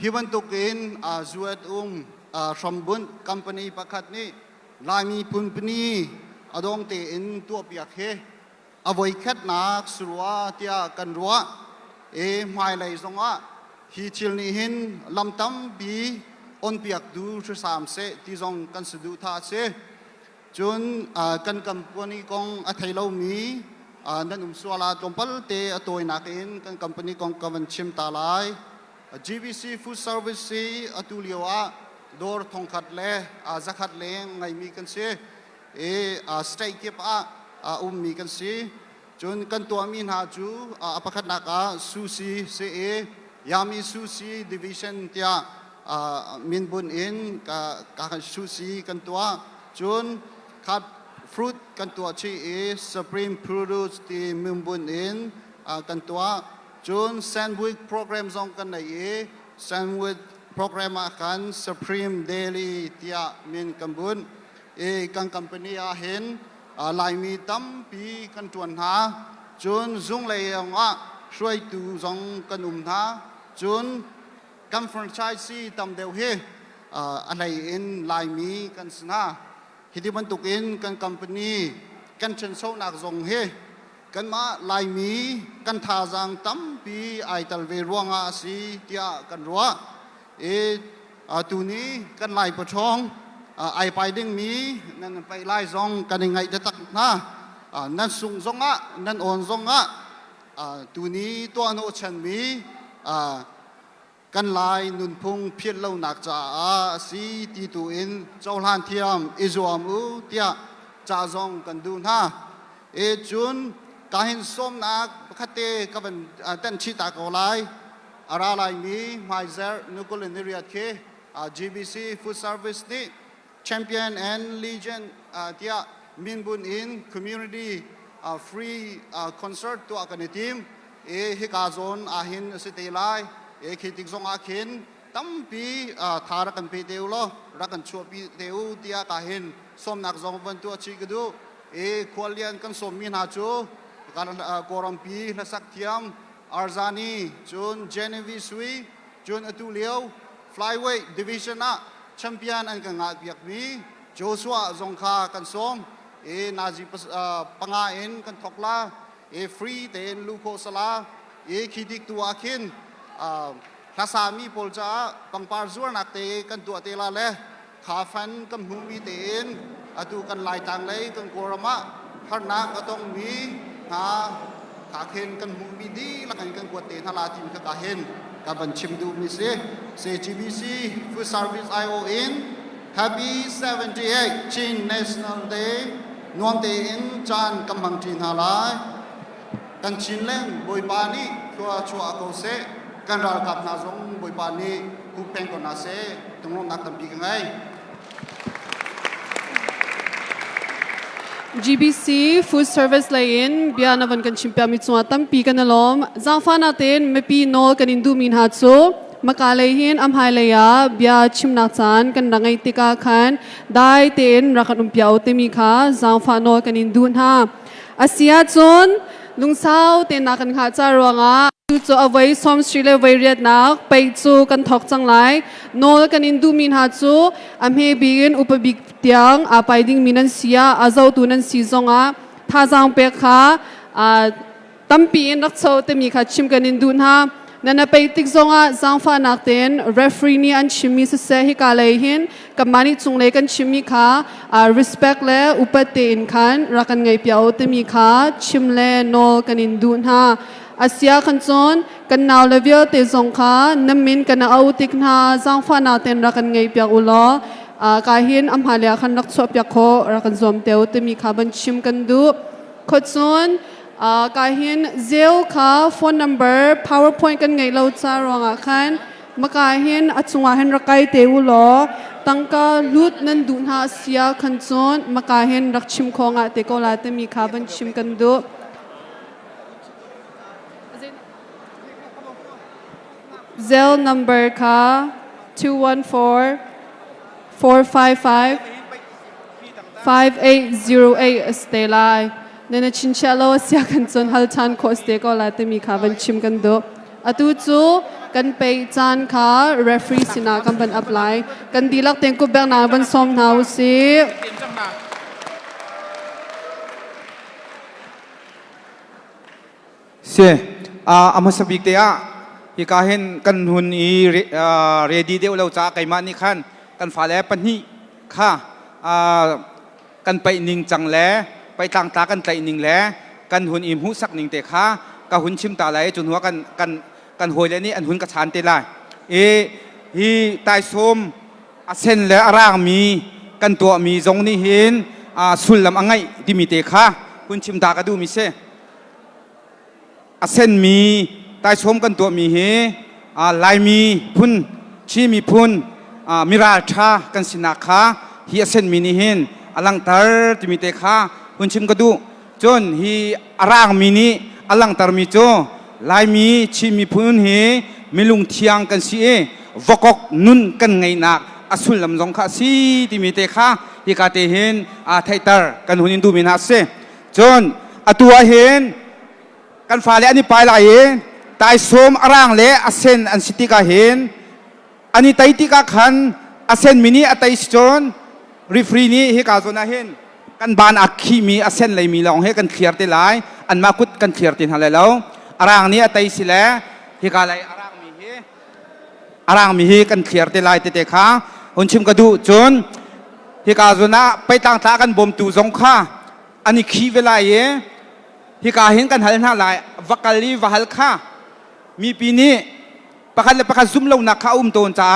hiban tukin zuat shambun company pakhat ni lami punpni adong te in tua piak he avoi khat nak surwa tia kan ruwa e mai lai zonga hi chil ni hin lam tam bi on piak du chu sam se ti zong kan su du tha se chun kan company kong athailo mi nan swala tompal te atoi nakin kan company kong kavan chim talai GBC Food Service atuliwa dor thongkhat le zakhat le ngai mi kan se e stay kip mi kan se chun kan tua min ha chu apakhat naka sushi se e Yummy Sushi Division tia min bun in ka sushi kan tua chun cut fruit kan tua chi is Supreme Produce ti min bun in kan tua chun sandwich program zong kan nai sandwich program kan Supreme Daily tia min kan bun kan company hen lai mi tam pi kan tuan ha จุนซุงเลยองอ่ะช่วยตูซองกันท่าจุนกันแฟรนไชส์ซีตำเดียวเฮอะไรอินลายมีกันสนาฮิติมันตุกินกันคัมพานีกันเชนโซนักซงเฮกันมาลายมีกันท่าจังตั้มปีไอตัลเวรวงอาศีเตียกันรัวตัวนี้กันลายประชองไอไปดึงมีนั่นไปไล่ซองกันยังไงจะตักนะนั่นสุงซงอ่ะนั่นอ่อนซงอ่ะตัวนี้ตัวโนชันมีกันลายนุนพงเพียรเล่าหนักจ่าสีตีตัวอินเจ้าลานเทียมอิจวามูเตียจ่าซองกันดูนะจุนกาหินส้มนักขัดเตกับเป็นเต้นชิตากอลายอะไรลายมีไมเซอร์นุกุลนิริยตเค GBC Food Service นี่ Champion and Legion เตียมินบุญอิน Community Free Concert ตัวกันในทีมฮิกาโซนอาหินสิเตลายคิดถึงสองอาคินตั้มปีทารักันปีเดียวล้อรักกันชัวปีเดียวเตียกาหินสมนักสองวันตัวชิกดูควอเลียนกันสมมีนาจูการกอรัมปีและสักเทียมอาร์ซานีจูนเจเนวิสวีจูนอตูเลียวฟลายเวทดิวิชั่นอะแชมเปี้ยนอันกันงาเบียกมีโจชัวซงคากันสมนาจิปังอาอินกันทอกลาฟรีเตนลูโคสลาคิดิกตัวอาคินภาษามีโพลจ้าปังปาร์ซัวนักเตะกันตัวเตลาเล่ขาฟันกันหูมีเตนตูกันลายต่างเลยกันโกรมะขนาก็ต้องมีขาเข็นกันหูมีดีแล้วกันกวดเตนทลาทีมก็เห็นกับบัญชิมดูมิเซ GBC Food Service IO in Happy 78 Chin National Day นวงเตนจานกำลังจีนฮาลายกันชินเล่งบอยปานีชัวโกเซกันรักกับนาซงบอยปานีคุกเพงกนาเซตรงนู้นนักตั้มปีกันไง GBC Food Service lain biana van kan chimpia mi chua tampi kan alom zangfana ten mepi nol kan indu min ha chu makalehin am haileya bia chimna chan kan rangai tika khan dai ten rakan umpia otemi kha zangfa nol kan indu ha asia chon lungsau ten na kan kha cha ronga chu away som srile variat nak pai chu kan thok changlai nol kan indu min ha chu am he bigin upabik tiang apai ding minan sia azau tunan si zonga tha jang pe kha tampi in rak chho te mi kha chim kan indu ha nana pai tik zonga zangfa nak ten referee ni an chimi se hi ka lai hin kamani chungle kan chimi kha respect le upate in khan rakan ngai piao te mi kha chimle nol kan indu ha asia khan chon kan naw level te zong kha namin kan au tik na zangfa na ten rakan ngai pia ulo ka hin am halia khan nak chop ya kho rakan zom teu te mi kha ban chim kan du kho chon ka hin zel kha phone number powerpoint kan ngai lo cha ronga khan maka hin achunga hen rakai te ulo tangka lut nan du na asia khan chon maka hin rak chim khonga te ko la te mi kha ban chim kan du Zell number ka 214-455-5808 Stella. Nana chinchalo siya kan chon halchan ko ste ko la te mi kha ban chim kan do. Atu chu kan pei chan kha referee sina kan ban apply. Kan dilak teng ko bang na ban som now si. Se amasabik te hi ka hen kan hun i ready de ulo cha kai ma ni khan kan fa le pan hi kha kan pai ning chang le pai tang ta kan tai ning le kan hun im hu sak ning te kha ka hun chim ta lai chun huwa kan hoi le ni an hun ka chan te lai hi tai som a sen le arang mi kan to mi zong ni hin sul lam angai ti mi te kha hun chim ta ka du mi se a sen mi tai som kanตัวมีเฮลายมีพุนชีมีพุนมิราชากันสินาคาฮีเซนมินิเฮนอลังตารติมิเตคาพุนชิมกระดูจนฮีอารางมินิอลังตารมิโจลายมีชีมีพุนเฮมิลุงเทียงกันสิวกกนุนกันไงนักอสุลลำจงคาสีติมิเตคาฮีกาเตเฮนไทตาร์กันหุนินดูมินาเซจนอตัวเฮน กันฟ้าและอันนี้ไปไหลตายโสมอร่างเละอเซนอันสิติกาเห็นอันนี้ไตติกาขันอเซนมินิอไตสโจนรีฟรีนี้เฮกาโซนาเห็นกันบานอักขีมีอเซนเลยมีลองให้กันเคลียร์ติหลายอันมากุดกันเคลียร์ตินหาเลยแล้วอร่างนี้อไตสิแลเฮกาไลอร่างมีเฮอร่างมีเฮกันเคลียร์ติหลายเตะขาหุ่นชิมกระดูจนเฮกาโซนาไปต่างตากันบ่มตูสงค่าอันนี้ขี้เวลาเยเฮกาเห็นกันหันหน้าหลายวักลีวะฮัลค่ามีปีนี้ประคันและประคันซุ่มลงนักข้าโตนจ้า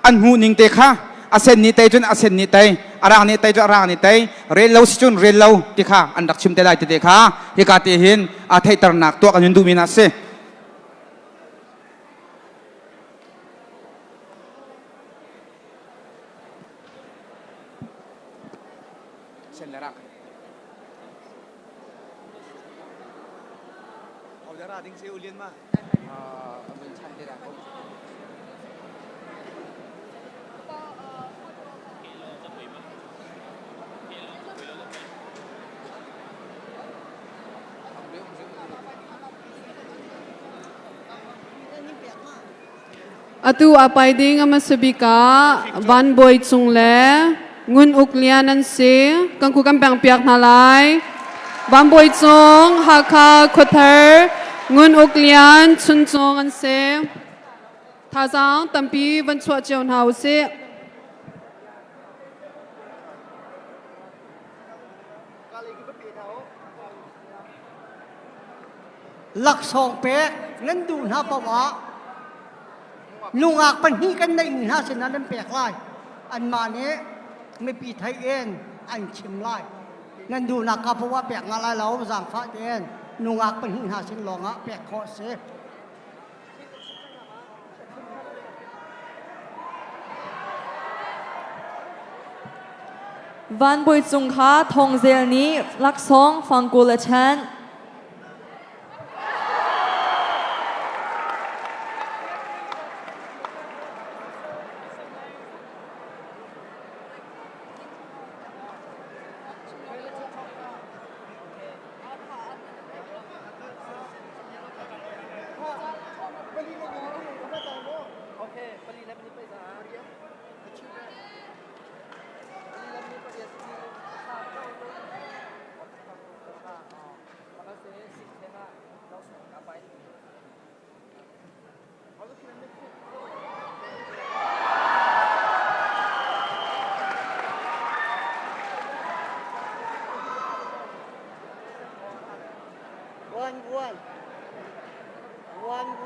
อันหูนิงเตค่ะอาเซนนี้เตจนอาเซนนี้เตอารางนี้เตจนอารางนี้เตเรลเลาสิจนเรลเลาติค่ะอันดักชิมเตไลเตค่ะเฮกาเตเห็นอาเทตรนักตัวกันยุนดูมินาเซเซนเลรักเอาจะราดิ้งเซลเลียนมาเป็นชั้นที่รักatu apai ding amasabika van boy chung le ngun uklian an se kan ku kampang piak nalai van boy chung hakha khothar ngun uklian chun chung an se thazang tampi van chwa cheon hau se หลักสองเป๊กนั้นดูหน้าปะวะลุงอากปันฮีกันในหน้าเสนานั้นแปลกไล่อันมาเนี้ยไม่ปีไทยเอ็นอันชิมไล่นั่นดูนักเพราะว่าแปลกงาไรเราสั่งฟ้าเอ็นลุงอากปันฮีหน้าเสนลองอ่ะแปลกคอเส วันบุยจุงค้าทงเซลนี้ลักซองฟังกูละชัน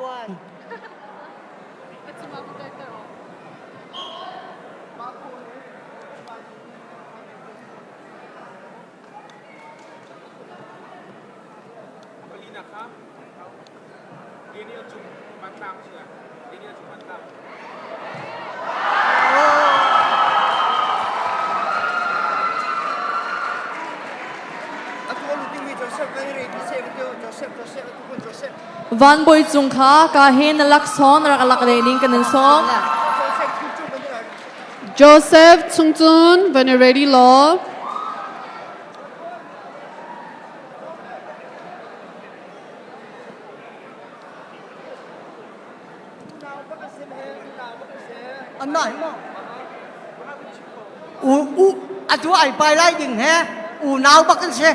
one Balina ka? Dini yung mantang siya. Dini yung mantang. Van buy chung kha ka hin lak son rak lak le ning kan song Joseph Chungchun when you're ready law anh nói mà anh chú ai bài lại đừng he nào bắt cái xe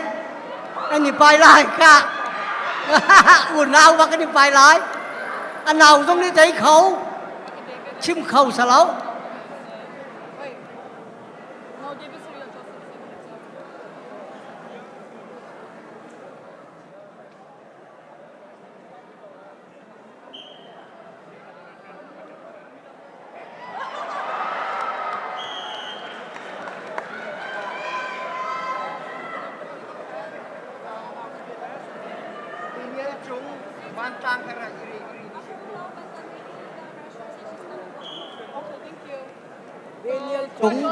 anh đi bài lại cả nào bắt cái đi bài lại anh nào trong đi thấy khẩu chim khẩu sao lâu chúng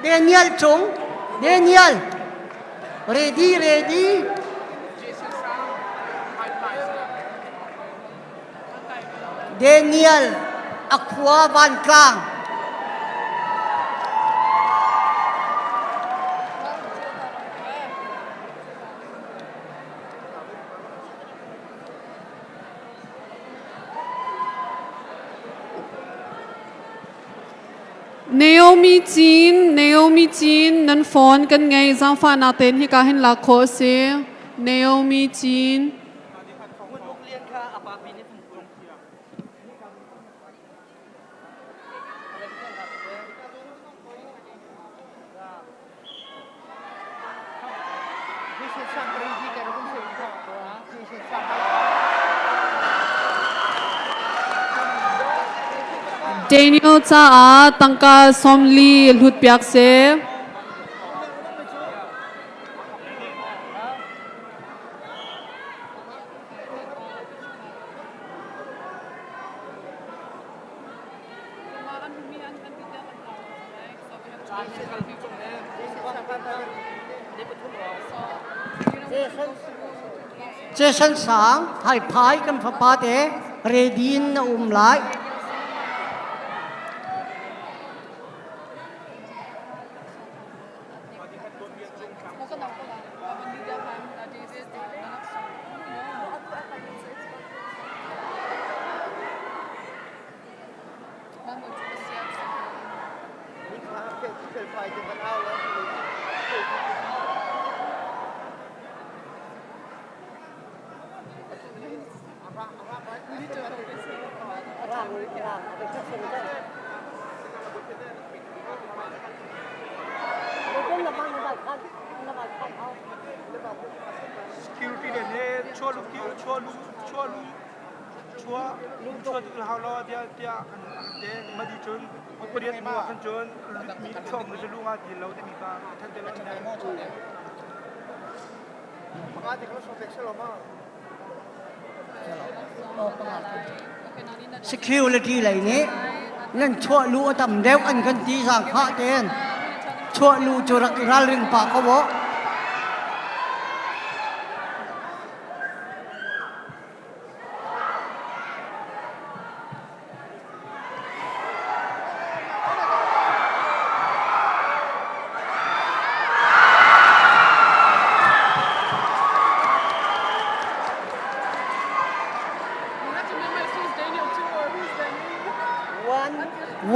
Daniel chúng Daniel ready Daniel Aqua Van Klang Naomi Jean nan phone kan ngai zang fa na ten hi ka hin la kho se Naomi Jean คุณลูกเรียนค่ะอาปาปีนี้ผมกลงนี่是上个星期给了公司一个，这是上个。Daniel cha a tangka somli lut piak seเจสันสางไทยพายกันฟ้าปาเตเรดีนนะหลาย security ne chua lu tu hao lo dia de madi chun operiat mo kan chun mi chom lu lu nga di lo de mi ka than de lo ne ma di ko so tek se lo ma security ไหลนี้นั่นชั่วรู้ตำเดียวอันกันตีสังฆะเตนชั่วรู้จุรักราลิงปากเขาบอก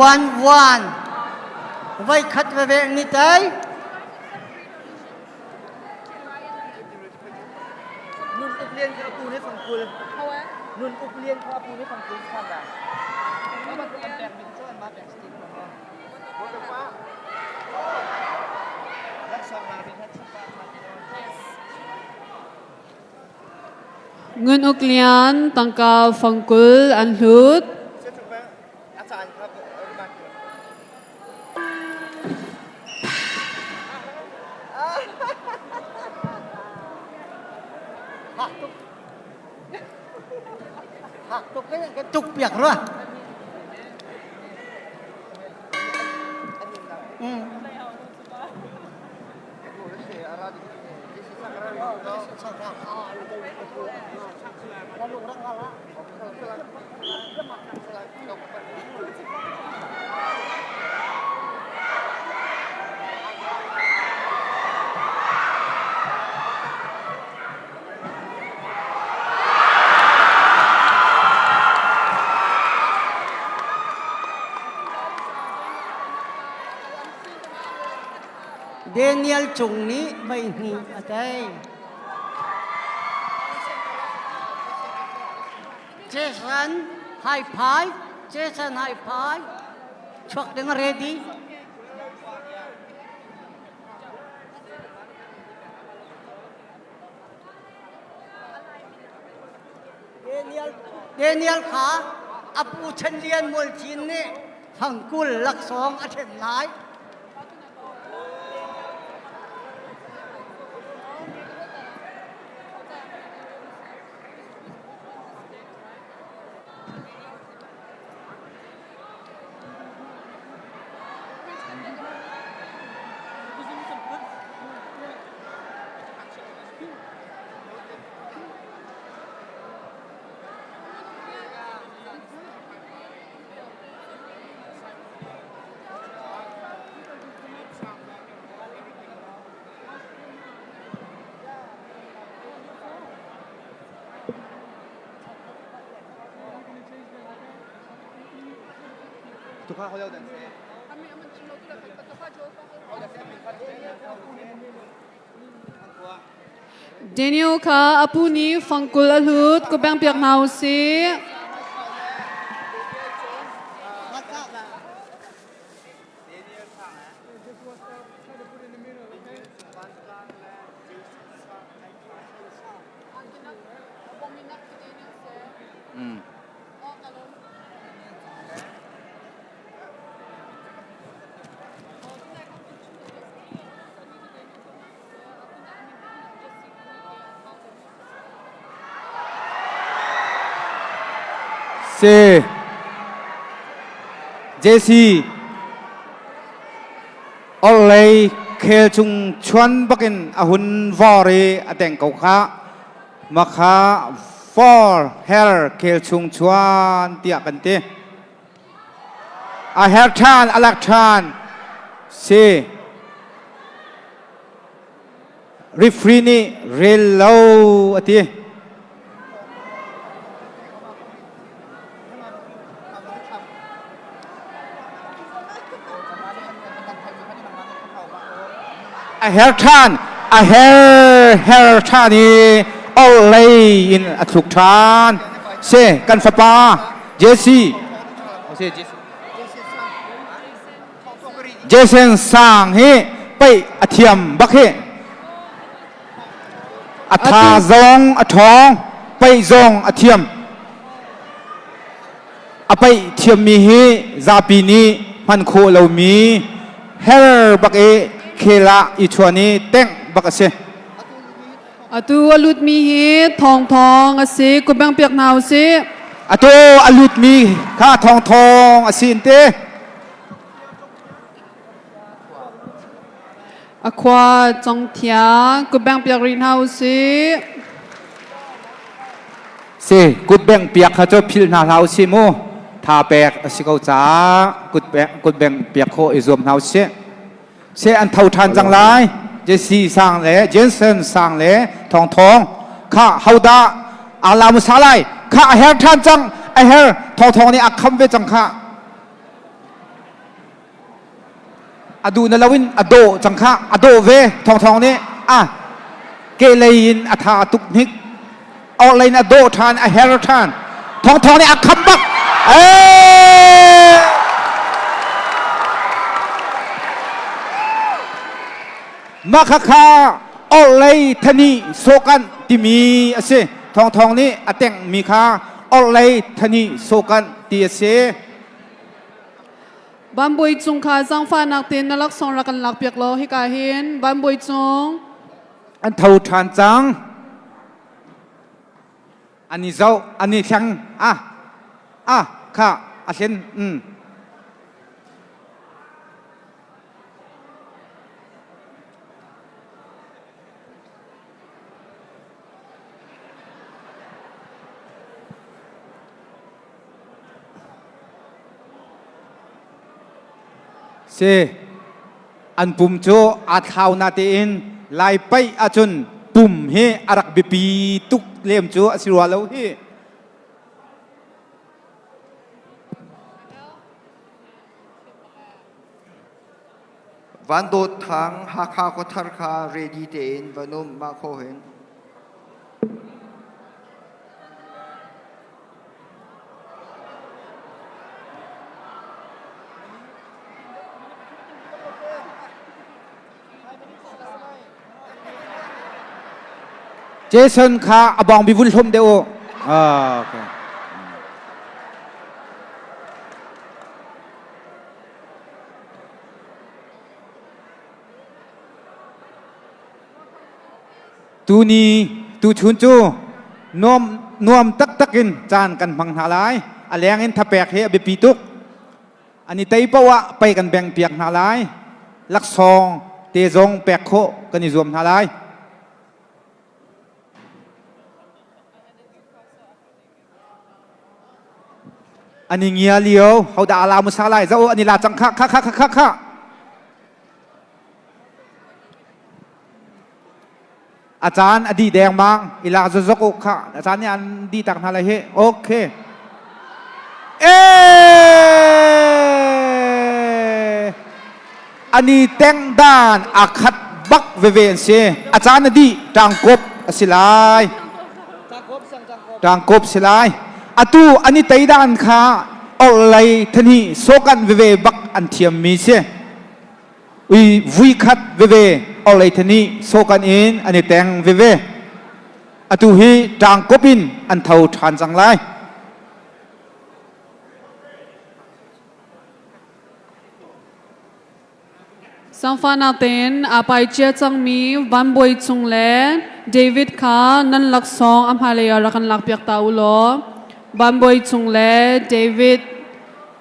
วันไว้คัดไว้เวนิตาย นุ่นอุกเรียนครับปูให้ฟังคุณนุ่นอุกเรียนครับปูให้ฟังคุณท่านอ่ะแล้วมันเป็นแบ่งเป็นช่วงมาแบ่งสติ๊กของเรารักษามาเป็นแค่ชุดปลาพันธุ์ Ngun uklian tangka fangkul an hlut อาจารย์ครับหักตุกก็ตุกเปียกด้วยเดนิเอลจุงนี้ไม่หนีอะไรเจสันไฮพายชวกดึงเรดี้เดนิเอลขาอัปูชันเลียนมวลชินนี่ฟังกุลลักสองอาเทนไลทุกคนเขาเรียกแต่ Daniel ka apu ni fangkul alut ko bang piak nau si. C JC Olay khel chung chuan bakin ahun vore ateng kau kha makha for hair khel chung chuan tia kan te a hair than alak than C referee ni relo ati a hair than a hair than ni olay in a thuk than se kan fa pa JC Jason sang he pai a thiam bak he a tha zong a thong pai zong a thiam a pai thiam mi hi zapi ni man kho lo mi hair bak e khela i chuani teng bakase Atu alut mi hi thong thong ase ko bang piak nau si. ato alut mi kha thong thong asin te Akwa chong thia ko bang piak rin hau si. se kut beng piak kha cho phil na lau si mo tha pek asikau cha kut beng piak kho izom nau se se an thau than jang lai JC sang le Jensen sang le thong thong kha hauda alam salai kha a her than jang a her thong thong ni akham ve jang kha adu na lawin ado jang kha ado ve thong thong ni a ke lein atha tuk nikเอาเลยนะโดทานa her than thong thong ni akham bakมาคาคาออเลยทนีโซกันที่มีอาเซทองทองนี้อาเต็งมีคาออเลยทนีโซกันที่อาเซ Bamboy chung kha jang fa nak tin na lak song rakan lak piak lo hi ka hin bamboy chung อันเท่าทานจังอันนี้เจ้าอันนี้แข็งค่ะอาเซนเซอันปุ่มโจอาเท้านาเตอินลายไปอาจุนปุ่มเฮอารักบิปีตุกเลี่ยมโจอสิรวาเลวเฮ วันโดดทางหาคาก็ทาร์คาเรดีเตนวันนุ่มมาโคเห็นเจสันค่ะอบองบิวุลชมเดียวโอเคตูนี้ตูชุนจูนวมตักกินจานกันพังหาลายอะไรอย่างนี้ถ้าแปลกเฮอเบปีตุกอันนี้ไตปะวะไปกันแบ่งเปียกหาลายลักซองเตจงแปลกโคกันนิยมหาลายอันนี้เงียเลียวเขาด่าลามุสาไลเจ้าอันนี้ลาจังค่ะอาจารย์อดีแดงบางอีลาจะจกอกค่ะอาจารย์นี่อันดีตักนาอะไรเฮโอเค อันนี้แต่งด้านอาคัดบักเวเวนเซอาจารย์นดีจางกบสิลาย จางครบสั่งจางครบ จางกบสิลายอาตูอันนี้ไตด้านข้าเอาไรท่านี่โซกันเวเวบักอันเทียมมีเซวุยคัดเวเวเอาไรท่านี่โซกันอินอันนี้แต่งเวเวอาตูฮีจางกบินอันเท่าทานจังไร สังฟานาเตนอาไปเจียจังมีวันบวยจุงเลเดวิดค่ะนั่นหลักสองอัมพาเลียรักันหลักเปียกตาอุโลวันบวยจุงเลเดวิด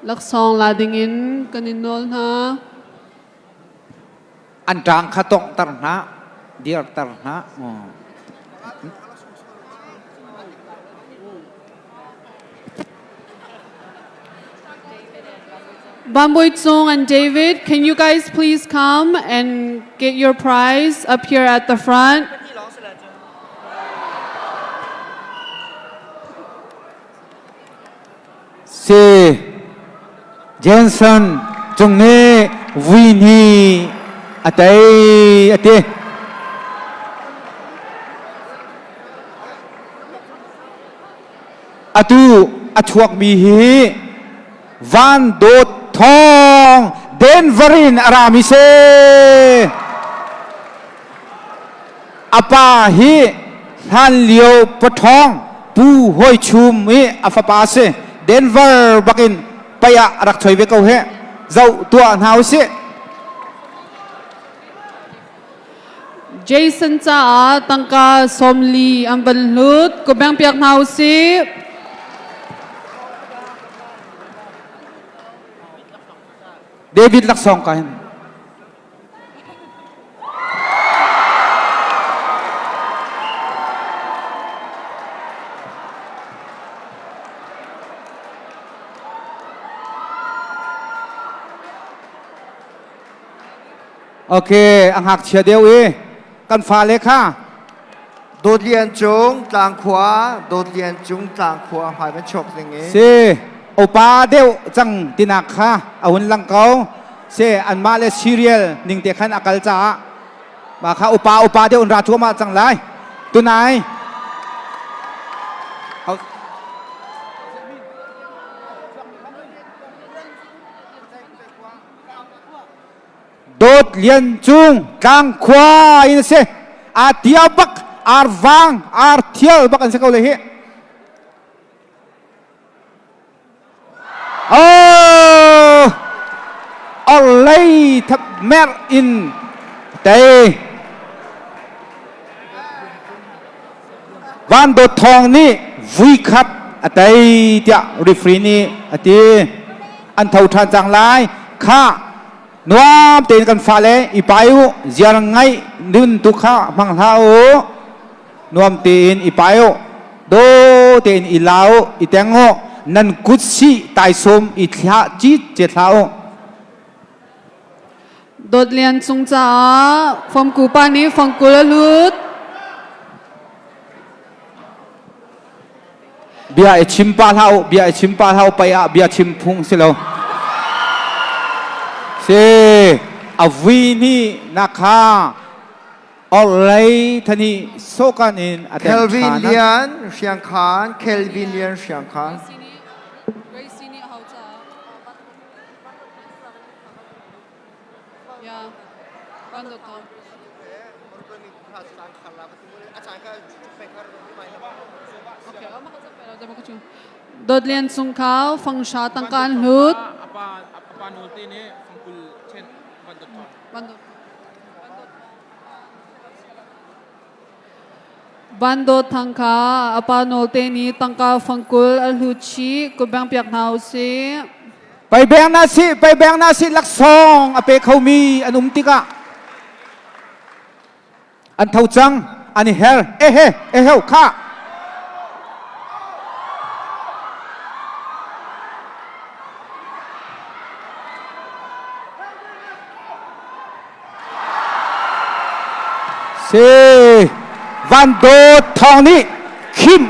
หลักสองลาดิงินกันนินโนลนะ อันจางข้าต้องตรนะเดียร์ตรนะ Bamboy Tsung and David, can you guys please come and get your prize up here at the front? ที่ร้องเสร็จแล้วจ้ะ เซเจนสันจงเนวินีอะเตอะเตอะตูอะชวกมีฮีวันโดดทองเดนวรินอารามิเซอปาฮีฮันเลียวปะทองปูห้อยชุมเออฟปาเซเดนเวอร์บักินไปอะรักถอยเวกเอาเฮเจ้าตัวหนาวเซ Jason cha tangka somli ang balut ko bang piak nausi เดวิดลักซองกัน โอเคอังหักเชียเดียวกันฟ้าเลยค่ะ โดดเรียนจงจางขวาโดดเรียนจงจางขวาหายเป็นฉกอย่างงี้ เซโอปาเดียวจังตินักค่ะอาวุนลังเกาเซอันมาเลซีเรียลนิ่งเตะขันอากาลจ้ามาค่ะโอปาเดียวอุนราชัวมาจังไรตัวนายโดดเลียนจุงกลางขวาอินเซอาเทียบักอาร์วังอาร์เทียบักอันเซเขาเลยโอ้อะไรทับแมรอินเตวันโดดทองนี่วิคัดอะเตเตียรีฟรีนี่อะเตอันเท่าทันจังไรข้านวมเต็นกันฟ้าเลยอีไปวเจียงไงดึนตุข้ามังเท้านวมเต็นอีไปวโดเต็นอีลาวอีแตงโอนันกุศิไตสมอีทาจิตเจท้า โดดเรียนซุงจ้าฟอมกูปานี้ฟอมกูละลุด เบียร์ชิมปาเท้าเบียร์ชิมปาเท้าไปอะเบียร์ชิมพุงสิเราเซอวีนี่นะคะอะไรท่านี่โซกันอิน เคลวินเลียนเชียงคานเคลวินเลียนเชียงคาน โดดเรียนซุงเขาฟังชาตังการลุด apa nulti ni fungkul chen bandot thon บันโดทังคาอปาโนเตนีตังกาฟังกุลอลุชีกุบังเปียกนาวซี ไปแบงนาสิลักซองอเปเขามีอันอุมติกะอันเท่าจังอันนี้เฮลเอเฮลค่ะเซวันโดทองนี้คิม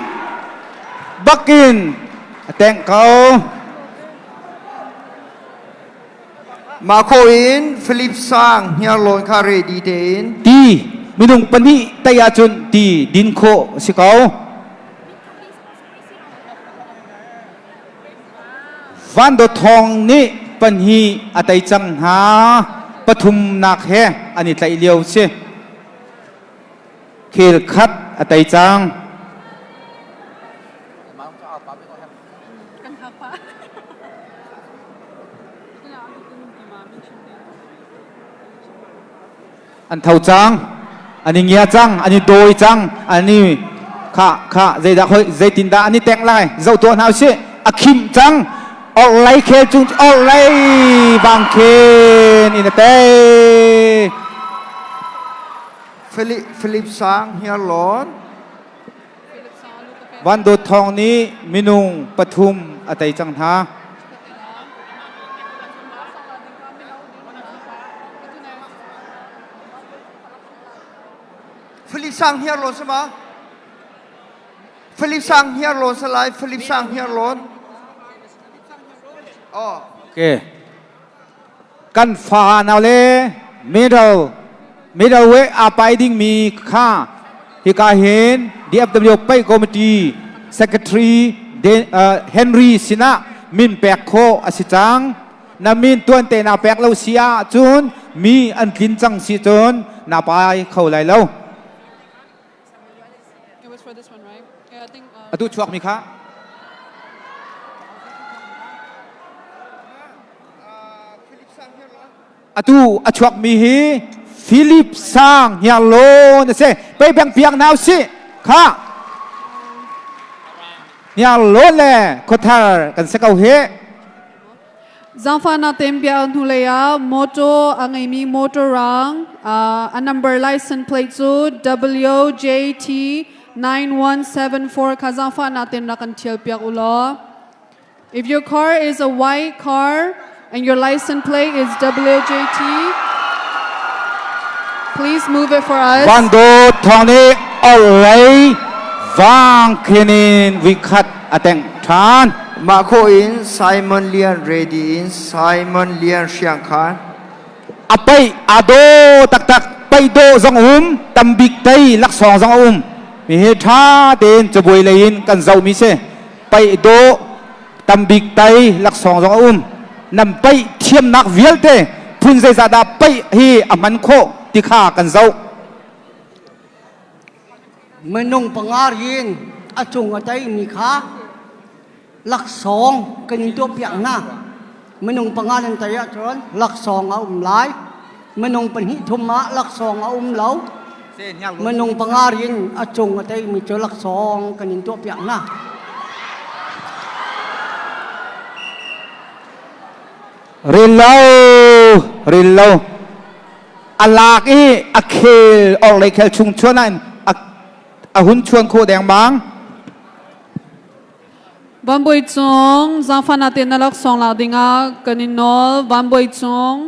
บักกินแต่งเขา มาโคอินฟิลิปซังเฮียโลนคาเรดีเดน ตีมินุงปนิตยาจุนตีดินโคสิเขาวันโดทองนี่ปัญหีอัตัยจังหาปทุมนักแฮอันนี้ไตเลียวเชเคลคัดอัตัยจัง อันเท่าจัง อันนี้เงียจัง อันนี้โดยจัง อันนี้ข้าใจดาเฮ้ยใจตินดาอันนี้แต่งลายเจ้าตัวหนาวเชื่ออาคิมจังออกไล่เคจุงออกไล่บางเคนอินเต้ ฟิลิปซังเฮียโลน วันโดดทองนี้มินุงปทุมอัตัยจังหา ฟิลิปซังเฮียโลนใช่ไหมฟิลิปซังเฮียโลนสไลด์ฟิลิปซังเฮียโลนอ๋อ โอเคกันฟ้านาเลmiddle way อาไปดิ้งมีค่าที่กาเห็น DFW ไปคอมมิตี้ secretary เฮนรี่สินะมินแปกโคอสิจังนามินตัวนเตนาแปกเราเสียจุนมีอันกินจังสิจุนนาไปเข้าไหลแล้ว It was for this one, right? Yeah, I think. อตุชวกมีค่ะอตุอชวกมีฮีฟิลิปซังเฮียโลนะเซไปแบ่งเพียงนาวสิค่ะเฮียโลแลโคทากันสักเอาเฮ Zangfa na tempia anhulaya moto angami motor rang a number license plate zu WJT 9174 Kazangfa na tem na kan tilpia ulo. If your car is a white car and your license plate is WJT, please move it for us. วันโดทองนี้เอาไรวางคืนินวิคัตอแต่งทาน มาโคอินไซมอนเลียนเรดีอินไซมอนเลียนเชียงคาน อไปอาโดตักไปโดซองตัมบิกไตลักสองซองมีเหตุท่าเดินจะบวยเลยนกันเจ้ามิเซไปโดตัมบิกไตลักสองซองนำไปเทียมนักเวียลเตพุนเซซาดาไปฮีอามันโคติขากันเจ้า menung pengarin acung atai mikha lak song kenin to piak na menung pengarin taya tron lak song a lai menung penhi thuma lak song a lau menung pengarin acung atai mi cho lak song kenin to piak na เรียนเราอลากอีอเคลออกเลยแค่ชุงชวนนั่นหุ่นชวนโคแดงบาง Van boi chung Zangfa na tem na lak song la dinga kaninol van boi chung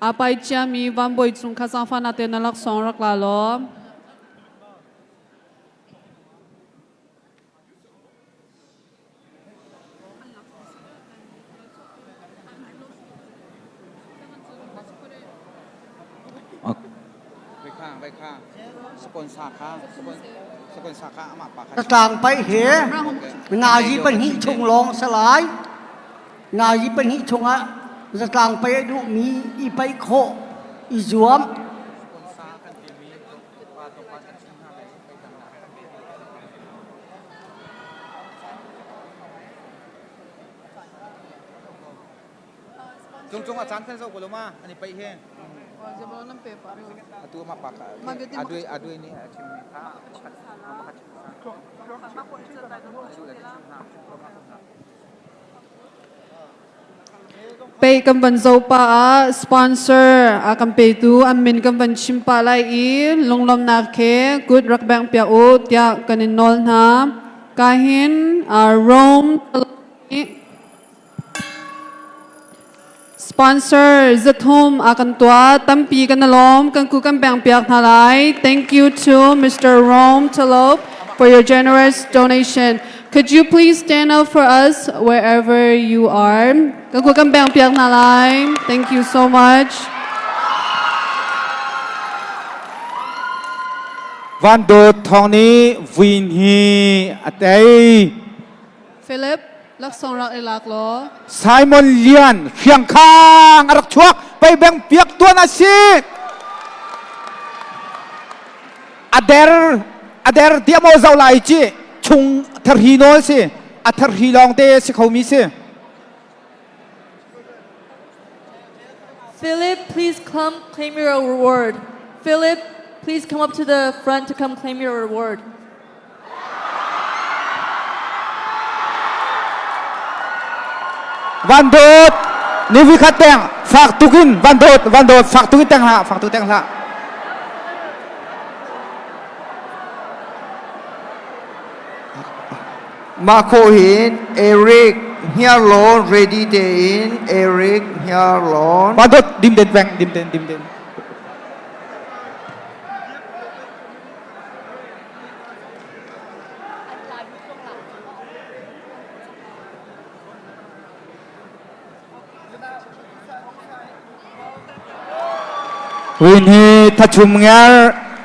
apai chia mi van boi chung Kazangfa na tem na lak song rak la lo.ไปข้างสกลสาขาสกลสาขาอามาปาก ตางไปเหนายีเป็นหิชงลองสลายนายีเป็นหิชงอะจะตางไปดูมีอีไปโคอีจวม จงอาจารย์เพื่อนเจ้ากุลมาอันนี้ไปเฮงตัวมาปากด้วยนี่ชิมข้า Pe kam ban zo pa sponsor a kam pe tu amin kam ban chim pa lai I longlom na khe good rak bang pya o tia kanin nol na kahin Rome sponsor zathum akan tua tampi kan alom kan ku kan bang pyak thalai. Thank you to Mr. Rome Talop for your generous donation. Could you please stand up for us wherever you are? ก็คุยกันแบ่งเปียกนาลาย Thank you so much. วันโดดทองนี้วินฮีอัตเอ Philip ลักษณ์รักเอลักล้อ ไซมอนเลียนเพียงข้างรักชวกไปแบ่งเปียกตัวนาซีอเดอร์เดียมเอาเจ้าไหลจีชุงทารีโนสิอัทารีลองเตสิเขามีสิ Philip, please come claim your reward. Philip, please come up to the front to come claim your reward. วันโดดนี่วิคัดแต่งฝากตุกินวันโดดฝากตุกินแต่งละฝากตุกินแต่งละมาโคหินเอริกเฮียโลน ready day in เอริกเฮียโลน วันโดดดิมเด่นแบงดิมเด่นวินฮีทัชุมเงา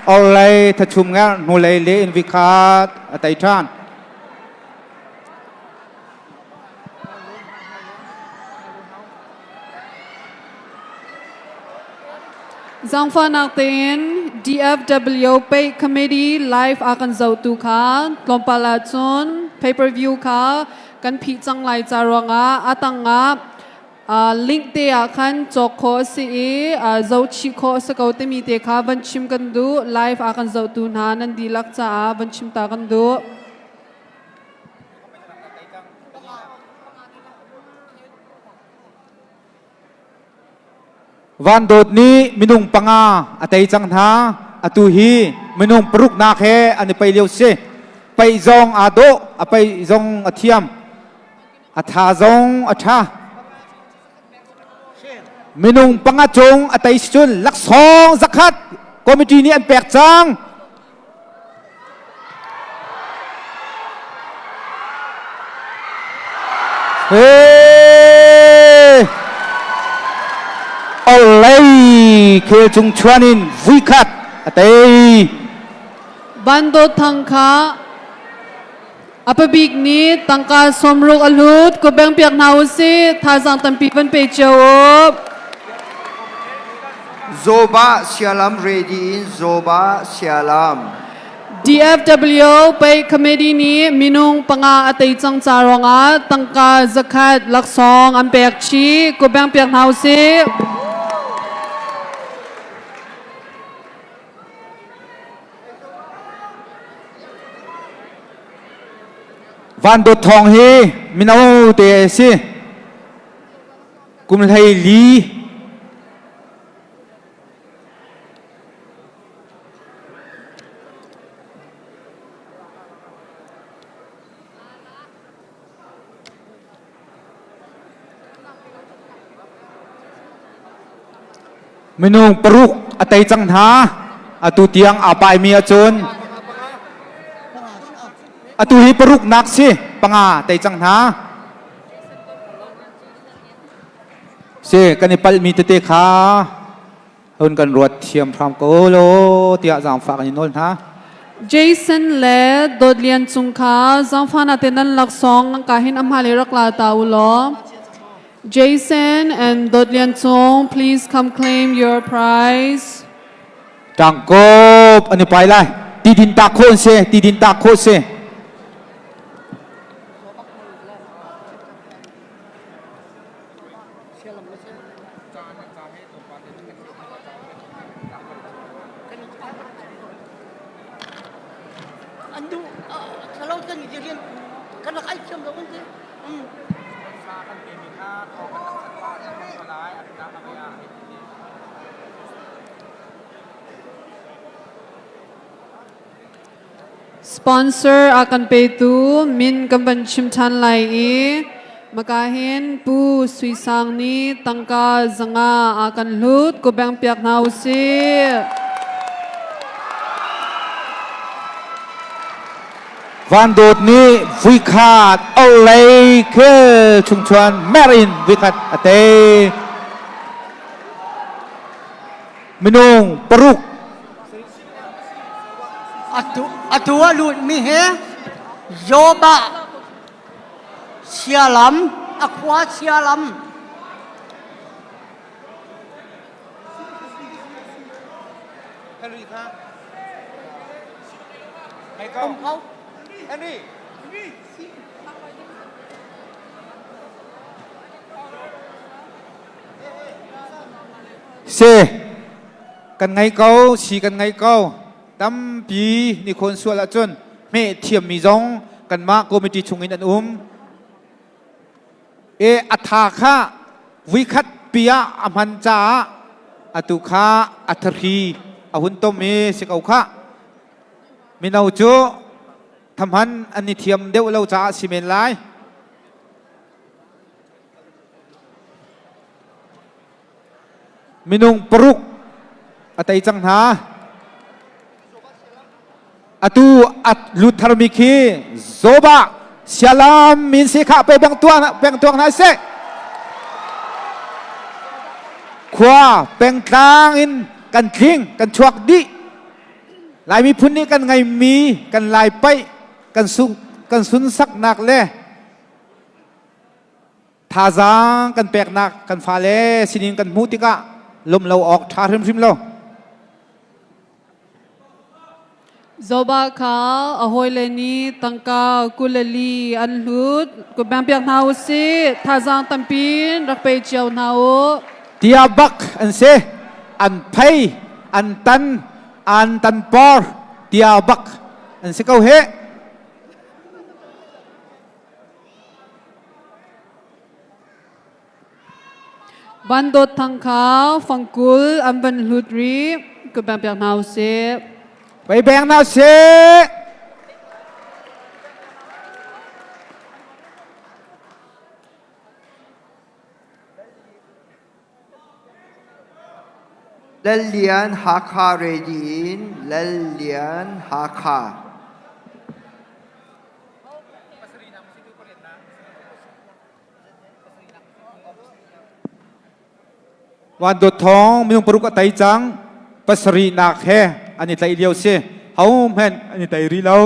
อะไรทัชุมเงาโนเลยเลนวิคาตไตทาน Zang fa nak tin DFW pay committee live akan zau tu kha tlompala chun pay per view kha kan phi chang lai charwanga atanga link te akan chokho si zau chi kho sakau te mi te kha banchim kan du live akan zau tu na nan dilak cha banchim ta kan du วันโดดนี้มินุงปังอาอตัยจังทาอตุฮีมินุงปรุกนาเคอันนี้ไปเลี้ยวเสไปจงอาโดไปจงอาเทียมอาทาจงอาชามินุงปังอาจงอตัยสุนลักษองสักขัดคอมมิตี้นี้อันแปลกจังเฮ้อะไรเคจุงชวนินวิคัตเตบันโดทังคาอปบิกนี้ตังกาสมรุกอลุดก็แบ่งเปียกนาวสิท่าจังตันปีเป็นเปเจวบ โซบะเชียลัม ready in โซบะเชียลัม DFW ไปคอมเมดี้นี้มินุงปังอาอตัยจังจารองอาตังกาสักขัดลักษองอันเปียกชีก็แบ่งเปียกนาวสิวันโดดทองเฮมินเอาเตะสิกุมไทยลีมินุงปรุกอตัยจังทาอตุเตียงอาปายมีอาจนอตุฮีปรุกนักสิปังอาแต่จังหาเสกันในปัลมีเตะขาเฮินกันรวดเทียมพรามโกโลเตียจางฝากกันโน่นฮะ Jason และโดดเลียนจุงคาจังฟานาเตนันลักซองนังกาหินอัมฮาเลรักลาตาอุลอ Jason and โดดเลียนจุง please come claim your prize จังกบอันนี้ไปเลยตีดินตาโคนเสตีดินตาโคนเสอันดูถ้าเราจะเรียนกันละไอ้เชื่อมเราคนเดียวสปอนเซอร์อากันเปตูมินกำบันชิมชันไลมากาเห็นปูสุยสังนี้ตังกาจังอากันลุดก็แบ่งเปียกนาวสิ วันโดดนี้วิคาดเอาเลยคือชุมชนแมรินวิคาดเตมินุงปรุก atua lut mi he yoba sialam akwa sialam Henry ครับไง อ ก็ มเขา Henry เซกันไงเกาสีกันไงเกาตั้มปีนี่คนส่วนละจนเมเทียมมีจงกันมาโกมิติชุงอินอันอัฐาคะวิคัตปิยะอมันจาอตุคะอัทรีอหุนตมีสิกเอาคะมินาโจทำหันอันนี้เทียมเดียวเราจะสิเมนไลมินุงปรุกอัตไอจังหาอตูอัตลุทารมิคีโซบะเสียลามมินสิขะไปแบ่งตัวนะเซขวาแบ่งกลางอินกันทิ้งกันชวกดิลายมีพุ่นนี้กันไงมีกันลายไปกันสุนสักหนักเลยทาจางกันแปลกหนักกันฟาเลสินินกันมุติกะลมเราออกทาริมเรา Zoba ka ahoy leni tangka kulali anlut ku bampiak nau si thazang tampin rakpe chiao nau เตียบักอันเซอันไพอันตันปอร์เตียบักอันเซเขาเฮ bandot tangka fangkul amban hutri ku bampiak nau si ไปแบ่งนาเซเลเลียนฮาคาเรดีนเลเลียนฮาคา วันดดทองมีนุงปรุกไตจังปัสรีนักแฮอันนี้ไตเดียวเซเฮาแม่นอันนี้ไตรีเรา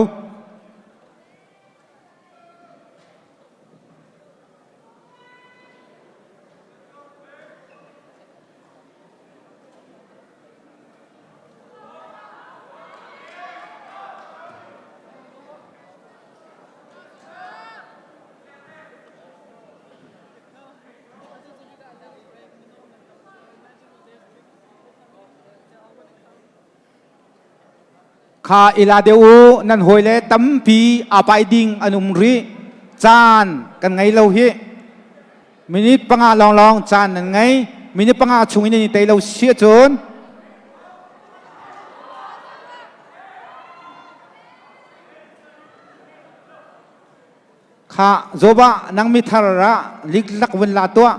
ข้าอิลาเดอูนั่นหอยเลตั้มปีอาไปดิงอนุมรีจานกันไงเราเฮมินิปังอาลองจานนั่นไงมินิปังอาชงอินนี่เตเราเสียจนข้าโจบะนังมิทาระลิกลักเวลาตัว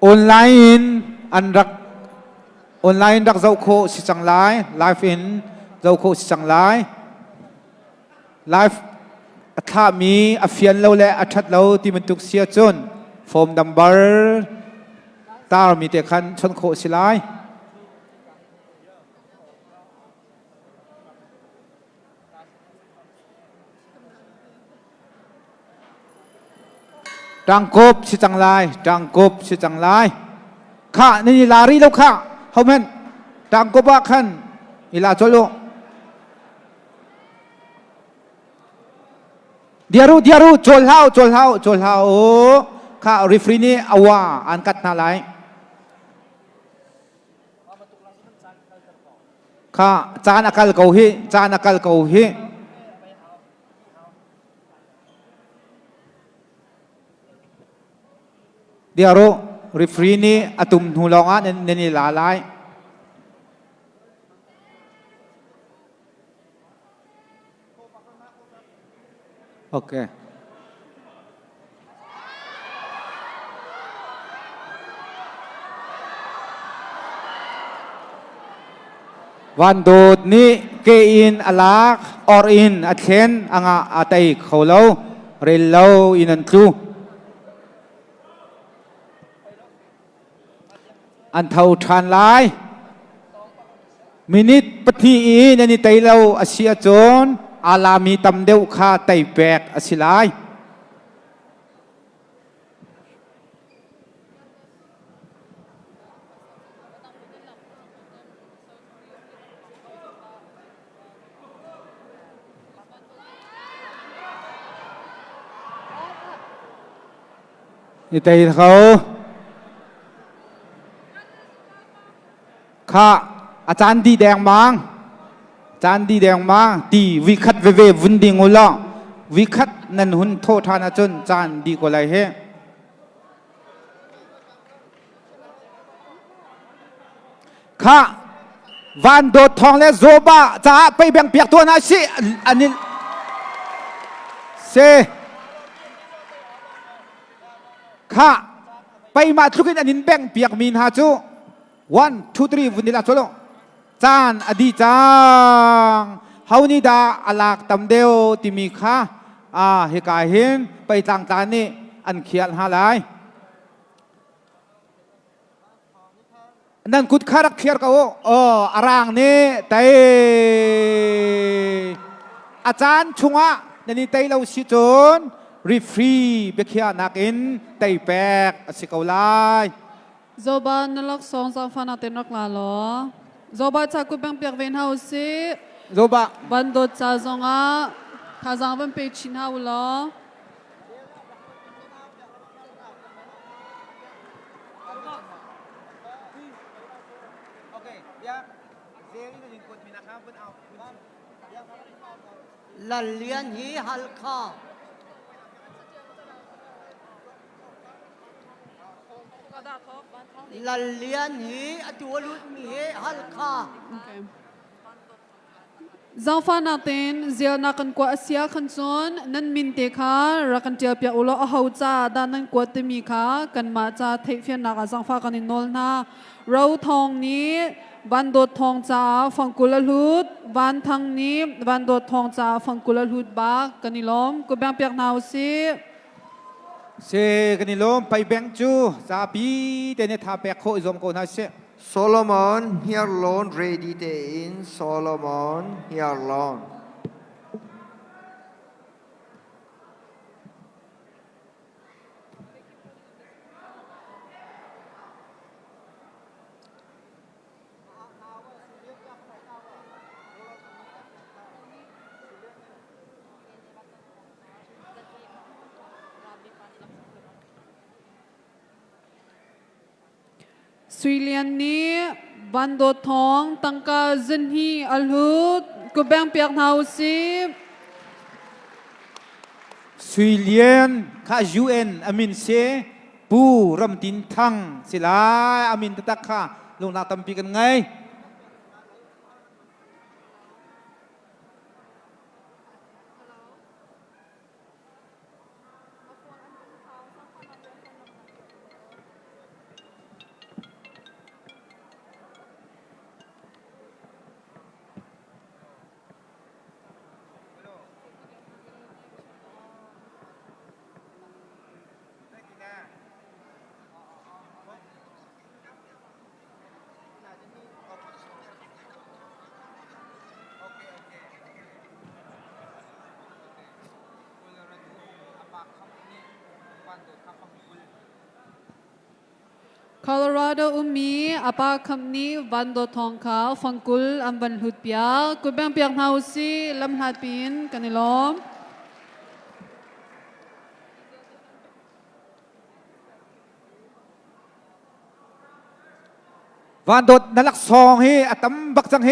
ออนไลน์อันรักออนไลน์รักเจ้าโคสิจังไลไลฟ์อินเจ้าโคสิจังไลไลฟ์ถ้ามีอภิยันเราและอัชัดเราที่มันตุกเสียจนโฟมดัมเบอร์ตามีแต่คันชนโคสิไลจังกบสิจังไลจังกบสิจังไลข้านี่ลารีแล้วข้าเขาแม่นจังกบว่าขันอีลาจโลเดียรูโจลเฮาโอ้ข้าริฟรีนี่อาวาอันกัดนาไล ข้าจานอากาศเกาหิจานอากาศเกาหิเดี๋ยวรู้รีฟรีนี่อตุมหูลองอ่ะนี่ลาลายโอเควันโดดนี้เกอินอลากออรินอัดเชนอ่างอาตัยเขาเล่าเรลเล่าอินันครูอันเท่าทานลายมินิตปฏิอีนันนี่ไตเล่าอาเซียจนอาลามีตำเดียวข้าไตแบกอาศิลายนี่ไตเขาข้าอาจารย์ดีแดงมังอาจารย์ดีแดงมังตีวิคัตเวเววุนดิงุลาวิคัตนันหุนโทธานาจนจานดีกว่าไรเฮข้าวันโดดทองและโซบะจะไปแบ่งเปียกตัวนาชิอันนี้เซข้าไปมาทุกินอันนี้แบ่งเปียกมีนฮาจู1 2 3วุนดิลาโซโลจานอดีจังเฮานี่ดาอลากตำเดียวที่มีค่าเฮกาเห็นไปต่างจานนี่อันเขียนหาลายนั่นกุดคารักเขียนก็อารางนี่แต่อาจารย์ชุงะนี่แต่เราสิจนรีฟรีเบคียนักอินแต่แปกสิกาวลายZoba nalak song sa fana tenok lalo. Zoba cha kupang piak ven hausi. Zoba bandot cha zonga khazang ban pe chin haulo. Lalian hi halka Lalian hi atulut mi hi halka Okay. Zangfa natin zia na kan kwa Asia kan son nan minte kha rakan tia pia ulo a hau cha da nan kwa te mi kha kan ma cha thei fian na ka zangfa kan in nol na ro thong ni ban dot thong cha fangkula lut ban thang ni ban dot thong cha fangkula lut ba kan ni lom ko bang piak nau siเซกันนี่ลมไปแบงจูซาปีแต่เนี่ยทาแปกโคอิซอมโกนาเซ Solomon here alone ready day in Solomon here alone Suilian ni bandot thong tangka zinhi alhut ko bang piak nau si สวีเลียนข้ายูเอ็นอามินเซปูรำตินทังสิลาอามินตะตักข้าลงนาตำปีกันไงColorado umi apa kamni bandot thong kha fangkul amban hut pia ko bang piak nau si lam hat pin kanilom วันโดดนลักซองเฮอตัมบักจังเฮ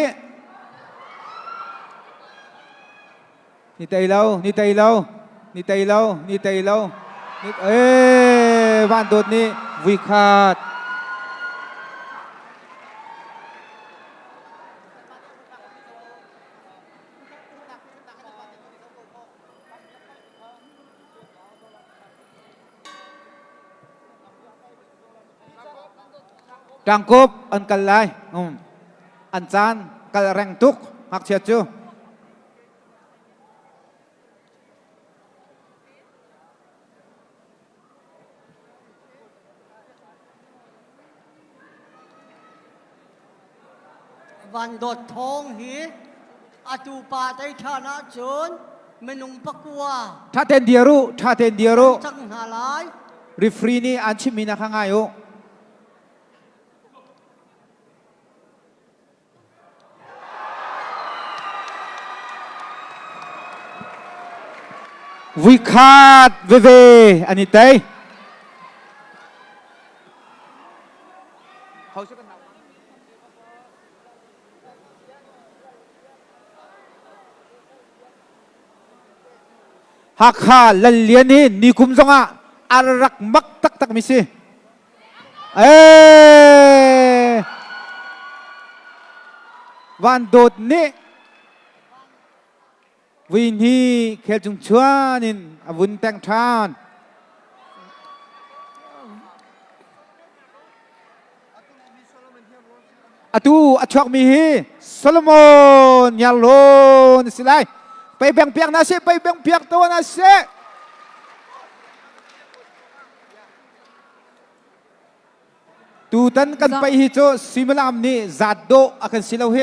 นี่tay lâu ni tay lâu ni tay lâu ni tay lâu ni ê van đột ni vi khát Trang cốp ăn cần lai ăn chan cần rèn túc hoặc chết chưa Van đột thong hi atu pa tay thana chun menung pakwa Tha ten diaru chang halai referee ni an chi mina khangayo vi khát về anh tay Hakha lallian hi ni kum zonga arak mak tak tak misi van dot ni win hi khel chung chuan in avun tang than atu achok mi hi Solomon yalon silaiไปแบ่งเปียกนะเสไปแบ่งเปียกตัวนะเสตูตันกันไปฮิโจซิมลามนี่จัดโดอากันสิเลวเฮ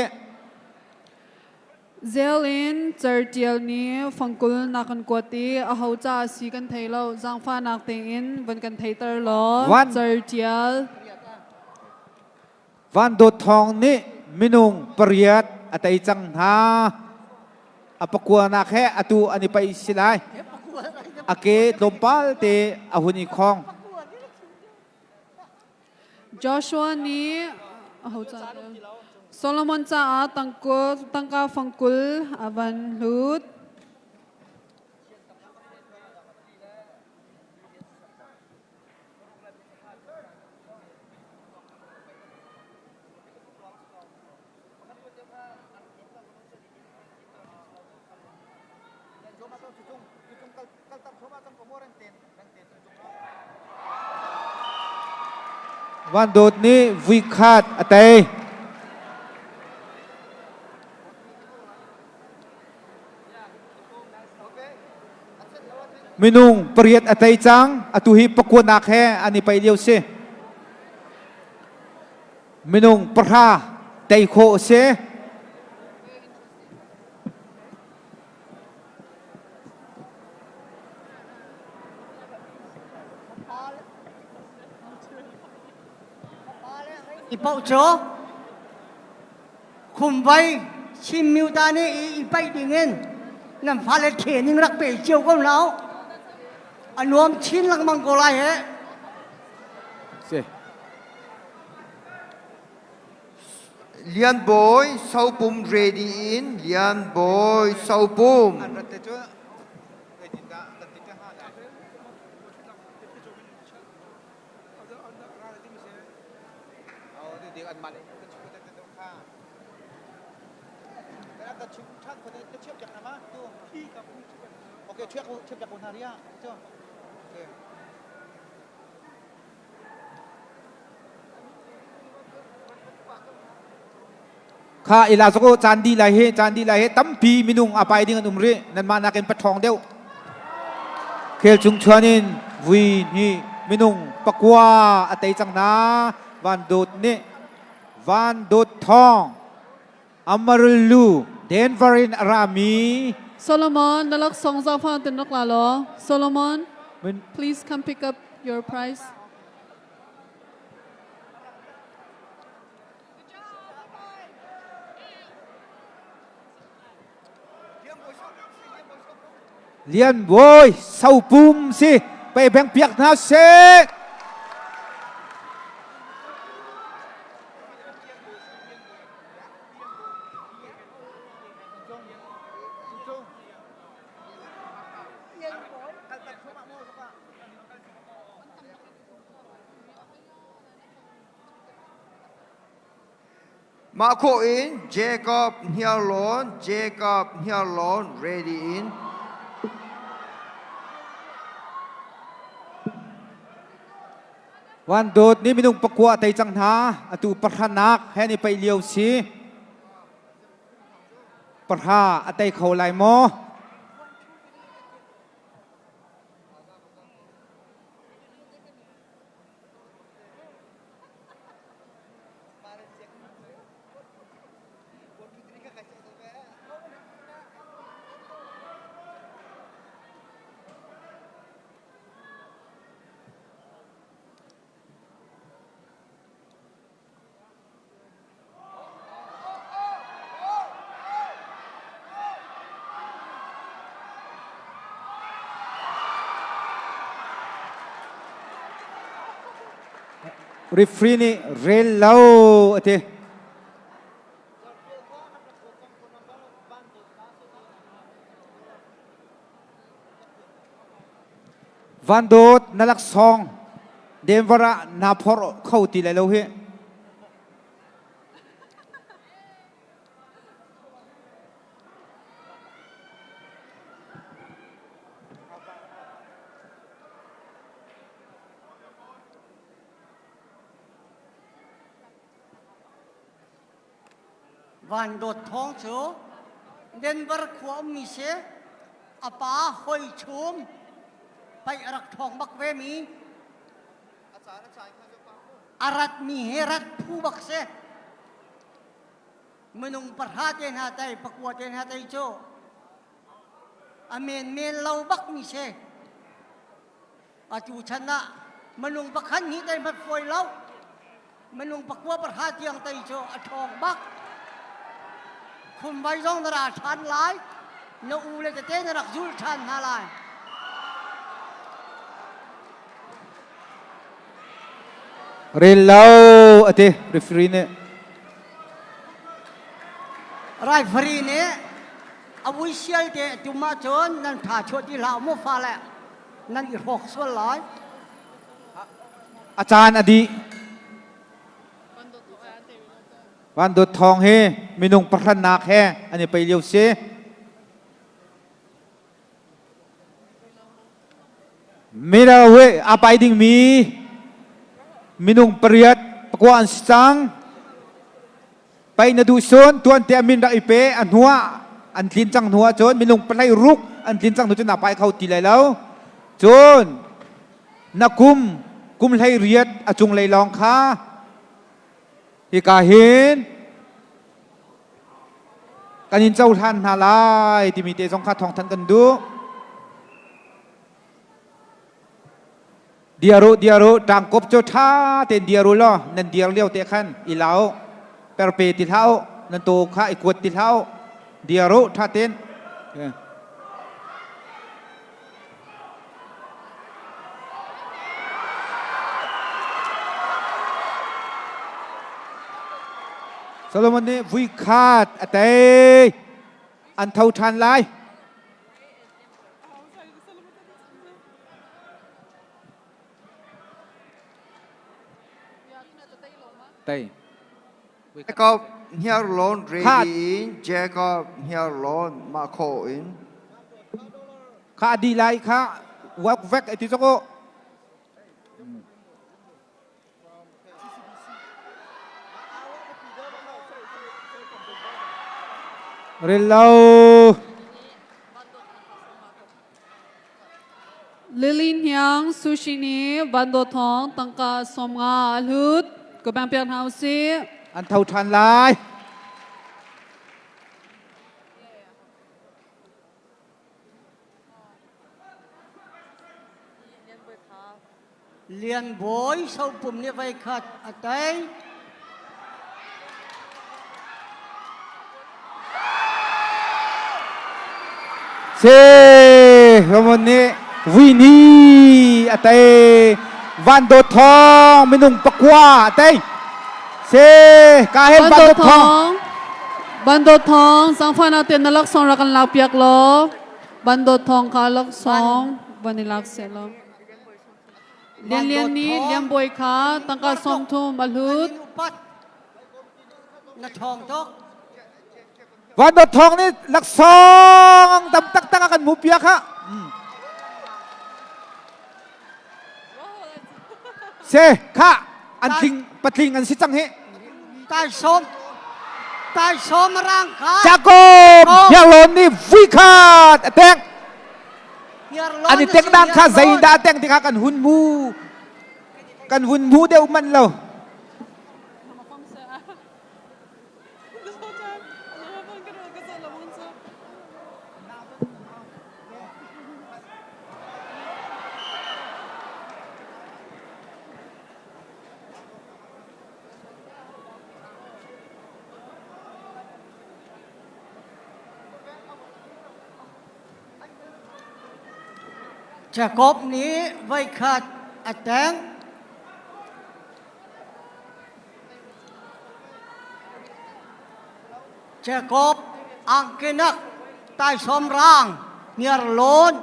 Zelin Chertiel ni Fangkul nakan kwati ahaw cha si kan thailo Zangfa nak tingin van kan thaiter lo Chertiel วันโดทองนี่มินุงปริยัตอัตไอจังหาอปกัวนาแค่อตูอันนี้ไปสิไลอาเกตลมปาลเตอหุนิคอง Joshua ni ahaw cha Solomon cha tangka Fangkul avan lutวันโดดนี้วิคาดอัตยมินุงปริยัตอัตยจังอตุหิปกวนนาแค่อันนี้ไปเดียวเสมินุงปะราไตโคเสอีเป้าโจคุมไว้ชิมมิวตานี่อีไปดิเงินนั่นฟาเลเขนิงรักเปเจียวก็แล้วอันรวมชิ้นลังมังโกลายเห เลียนบอยเซาปุ่ม ready in เลียนบอยเซาปุ่ม ข้าอิลาสโกจานดีไลเฮตั้มปีมินุงอาไปดิ้งอันอุมรีนั่นมานักเก็นปัดทองเดียวเคลจุงชวนินวีนี่มินุงปกว่าอัตยจังนาวันโดดนี่วันโดดทองอมรลูเดนวารินอารามี Solomon nalak song Zangfa tinok lalo Solomon please come pick up your prize Liên bôi sau bùm si Bày bèng biếc nào xế Marco in, Jacob here alone, Jacob here alone, ready in. วันโดดนี่มีนุ่งประกวดไตจังหาอตุประธานักให้นี่ไปเลียวสีประธาอไตเขาไหลโมรีฟรีนี่เรลเลาอเตวันโดดนลักซองเดนวระนาพอร์เข้าตีเลยแล้วเฮวันโดดท้องโฉเดนบร์ขวามีเสอปาหอยชุมไปรักทองบักเวมีอารัดมีเฮรัดผู้บักเสมนุงประหาเจนหาใจประกวดเจนหาใจโจอเมนเมนเราบักมีเสอาจูชนะมนุงประคันนี้ได้มาฝอยเรามนุงประกวดประหาเจียงใจโจอทองบักคุณใบร้องนราชันหลายนอูเลยจะเต้นรักยุลชันหาลายเรลเลาอเตรีฟรีเนี่ยไรฟรีเนี่ยอวิเชียลเตจุมาจนนั่นถ่าชดที่ลาวมุฟ้าแหละนั่นอีหกส่วนหลายอาจารย์อดีวันโดดทองเฮมีนุ่งประธานักแฮอันนี้ไปเลียวเซไม่ได้เว้ยอาไปดิ่งมีนุ่งเปรียดประกวดอันสังไปนดูโซนตัวเตียมินรักอีเปอันหัวอันทินจังหัวโจนมีนุ่งไปไล่รุกอันทินจังหัวจนหนาไปเขาตีเลยแล้วโจนนักกุมไล่เรียดอจุงไล่ลองค้าที่กาเห็นกันยินเจ้าท่านหาลายที่มีเตะสงคาทองท่านกันดูเดียรุต่างกบเจ้าท่าเตนเดียรุล้อนั่นเดียรเลี้ยวเตะขันอีเหลาเปรเปติเท้านั่นโตข้าอีกวดติเท้าเดียรุท่าเต้นโซโลมอนนี่วิคาดเตอันเท่าทันไลเต Jacob here alone, ready in, Jacob here alone, Marco in. ข้าดีไลข้าวักแวกไอติโซโกเรลเลาลิลินยังซูชินีบันโดทองตังกาสมงาลุดก็แบ่งเปลี่ยนเฮาซีอันเท่าทันไลเลียนบอยเสาปุ่มเนี่ยไว้ขัดอะไรเซโรมอนนี่วินีเตวันโดทองมินุงปะกวาเตเซกาเฮนบันโดทองบันโดทองสังฟานาเตียนนลักซองรักันลาเปียกโลบันโดทองคาลักซองบันนิลักเซลเลียนนี้เลียนบอยขาตังกาสมทุมบัลลุด นะทองตก วันดดทองนี่หลักสองตำตักตักกันหมูเปียกฮะเซค่ะอันทิงปะทิงอันสิจังเฮ ใต้สมใต้สมร่างกาย จากโกมเฮียโลนนี่วิคาดแตง เฮียร้ อันนี้เต็งดังค่ะใจดาแตงที่ขากันหุ่นมูกันหุ่นมูเดียวมันเรา จะกบนี้ไว้ขัดอแตงจะกบอังกินักใต้สมร่างเฮียโลน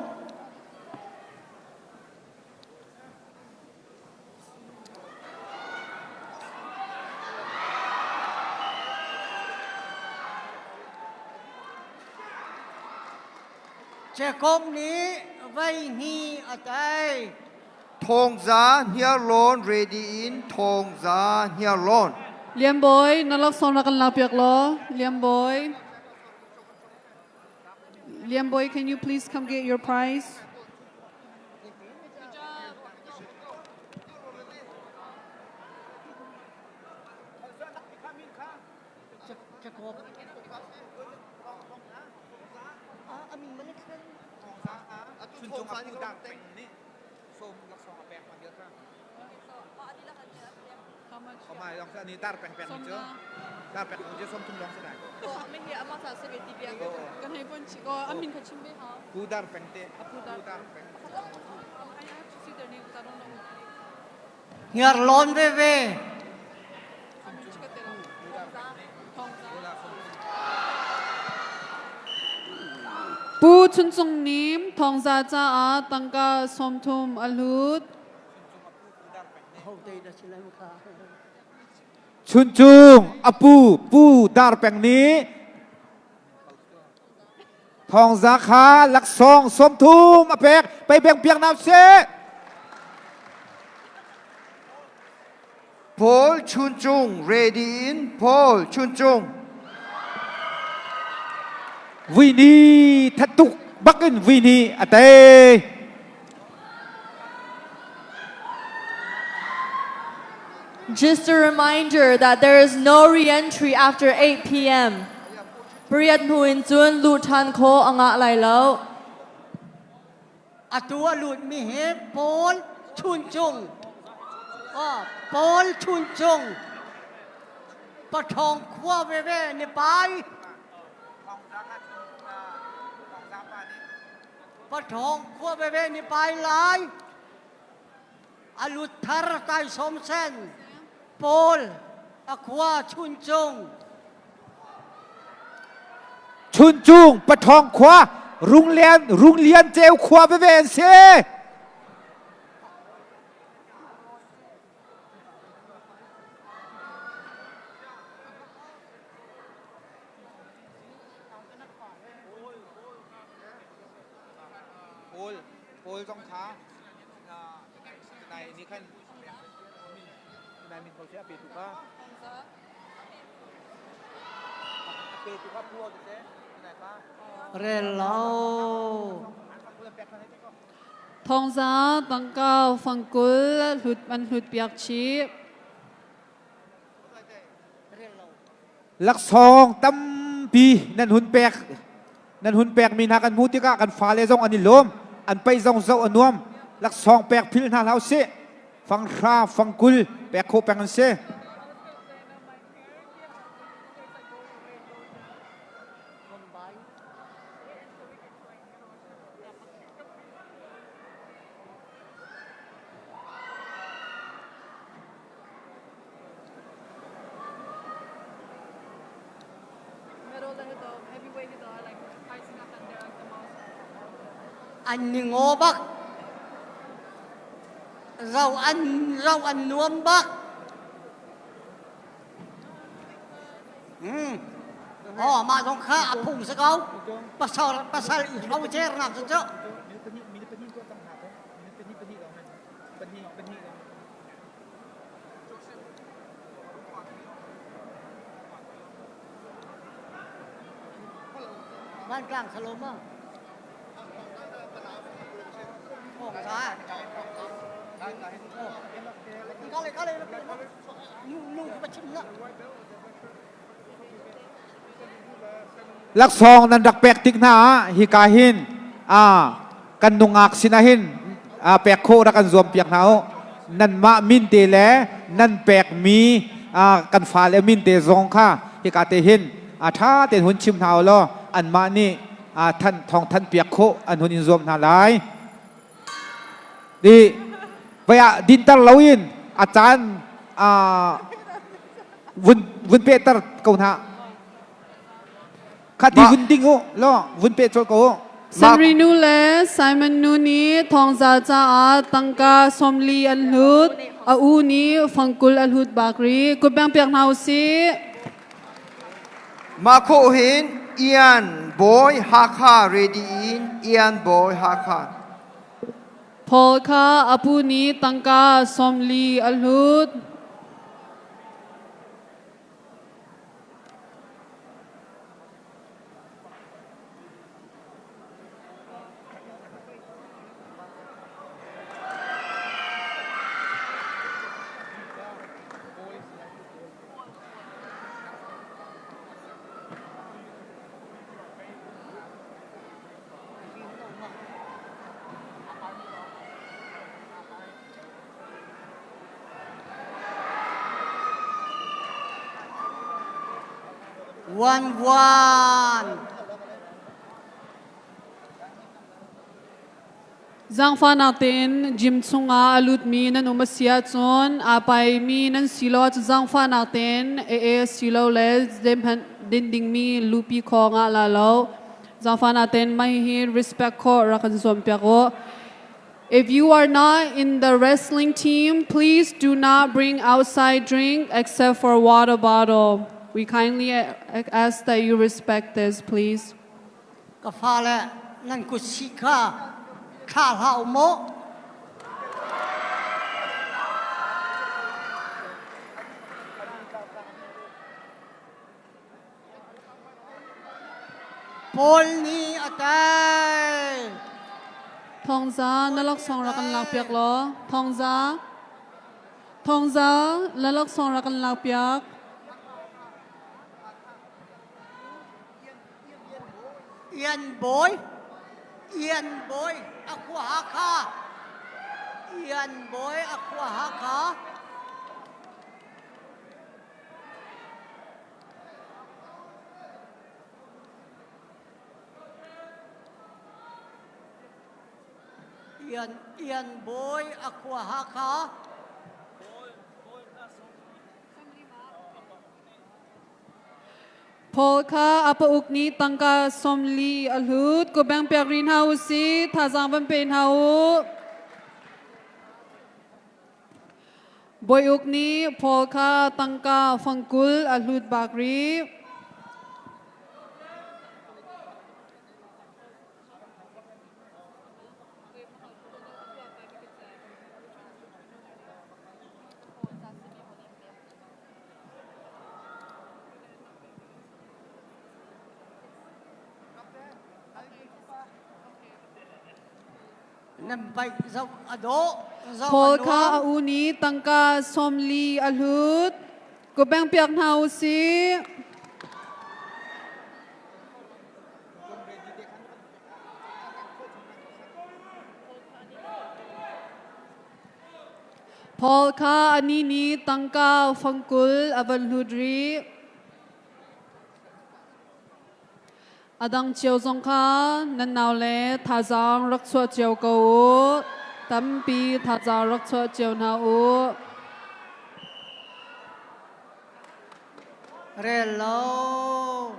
จะกบนี้ไว้ฮีอแตง ทงซาเฮียโลน ready in ทงซาเฮียโลน เลียมบอยนั่นลักษณะกันลาเปียกล้อเลียมบอย Liam boy, can you please come get your prize? จะกบอามินมันขึ้น ชุนจงอาผู้ดังเป็นนี่ส้มลักษณะแปลงมาเยอะครับเขามาลองอันนี้ดาร์แปลงนี่เจ้าดาร์แปลงมันจะส้มทุ่มลองสักหน่อย ไม่เห็นอามาสาสเวทีเบียกันให้บนชิโก้อามินขัดชิมไปหา ผู้ดาร์แปลงเตะผู้ดาร์แปลง เฮียโลนเว่เว่ ปูชุนจงนิมทองซาจ้าอาตังกาสมทุมอลุด เขาเตะได้ชิลล์ค่ะ ชุนจุงอปูปูดาร์แปลงนี้ทองสาขาหลักสองสมทุมอเปกไปแบ่งเปียงน้ำเส โพลชุนจุง ready in โพลชุนจุง วินีทัตุกบักกินวินีอเต Just a reminder that there is no re-entry after 8 p.m. ปริยัดหุนจวนลูทันโคอ่างอะไรแล้ว อาตัวหลุดมีเหตุโปนชุนจงโปนชุนจงปะทองคว้าเว่เว่ในไปปะทองคว้าเว่เว่ในไปหลายอลุทารไตสมเส้นโปนอคว้าชุนจง ชุนจุงปะทองขวารุงเรียนเจลขวาไปเวนเซโพลจงช้าในนี่ขั้นในมินเขาเชื่อปีถูกป่ะปีถูกป่ะพวกเจ๊ไหนป่ะ เรลโล ทองซาตังกาฟังกุลหลุดมันหลุดเปียกชี ลักซองตั้มปีนั่นหุ่นแปกมีนากันมูติกากันฟ้าเลซองอันนี้ลมอันไปซองเจ้าอันนวมลักซองแปกพิลนาเราเสฟังราฟังกุลแปกโคแปกกันเส อันหนึ่งโอบักเราอันนวมบัก oh ma dong kha apung sakau pasal au cher nak saja ban klang saloma oh sa kali nu macam nak ลักซองนันดักแปกติกนาฮิกาหินกันนุงักสินาหินแปกโครักกันรวมเปียกเนานันมามินเตเลนันแปกมีกันฟาเลมินเตซองค่ะฮิกาเตหินถ้าเตหุนชิมเนาลออันมานี่ท่านทองท่านเปียกโคอันหุนอินรวมนาลายดีไปดินตะลาวินอาจารย์วุนเปตร์กูนะคดีวุนดิงโอล้อวุนเปโตรโก San Rinu le Simon Nuni Thong Za Cha Tangka Somli Al Hud U ni Fangkul Al Hud Bakri Kubang Piak Nau Si มาโคหินเอียนบอยฮักฮาเรดีอินเอียนบอยฮักฮา Polka Apu ni Tangka Somli Al Hud one Zang fa natin Jim Tsunga Alut mi nan umasya chon apay mi nan silo zang fa natin silo le dinding mi lupi ko nga lalo zang fa natin mahihin respect ko rakan zompya ko. If you are not in the wrestling team, please do not bring outside drink except for water bottle. We kindly ask that you respect this, please. กาฟาละนั่นกุชิกาข้าเฮาโมโพลนี้อาจารย์ Thong Za nalak song rakan lak piak lo. Thong Za nalak song rakan lak piak. Ian boy aku haka Ian boy aku haka Ian boy aku haka Polka apa ukni tangka somli alhut ko bang piak rin hausi thazang ban pen hau. Boy ukni polka tangka fangkul alhut bakri. Nambay sa ado Polka uni tangka somli alhut ko bang piak hausi. Polka anini tangka fangkul avan hudri. Adang chiều zong kha nan nào le tha giang rak chua chiều cầu tam pi tha giang rak chua chiều nào Relo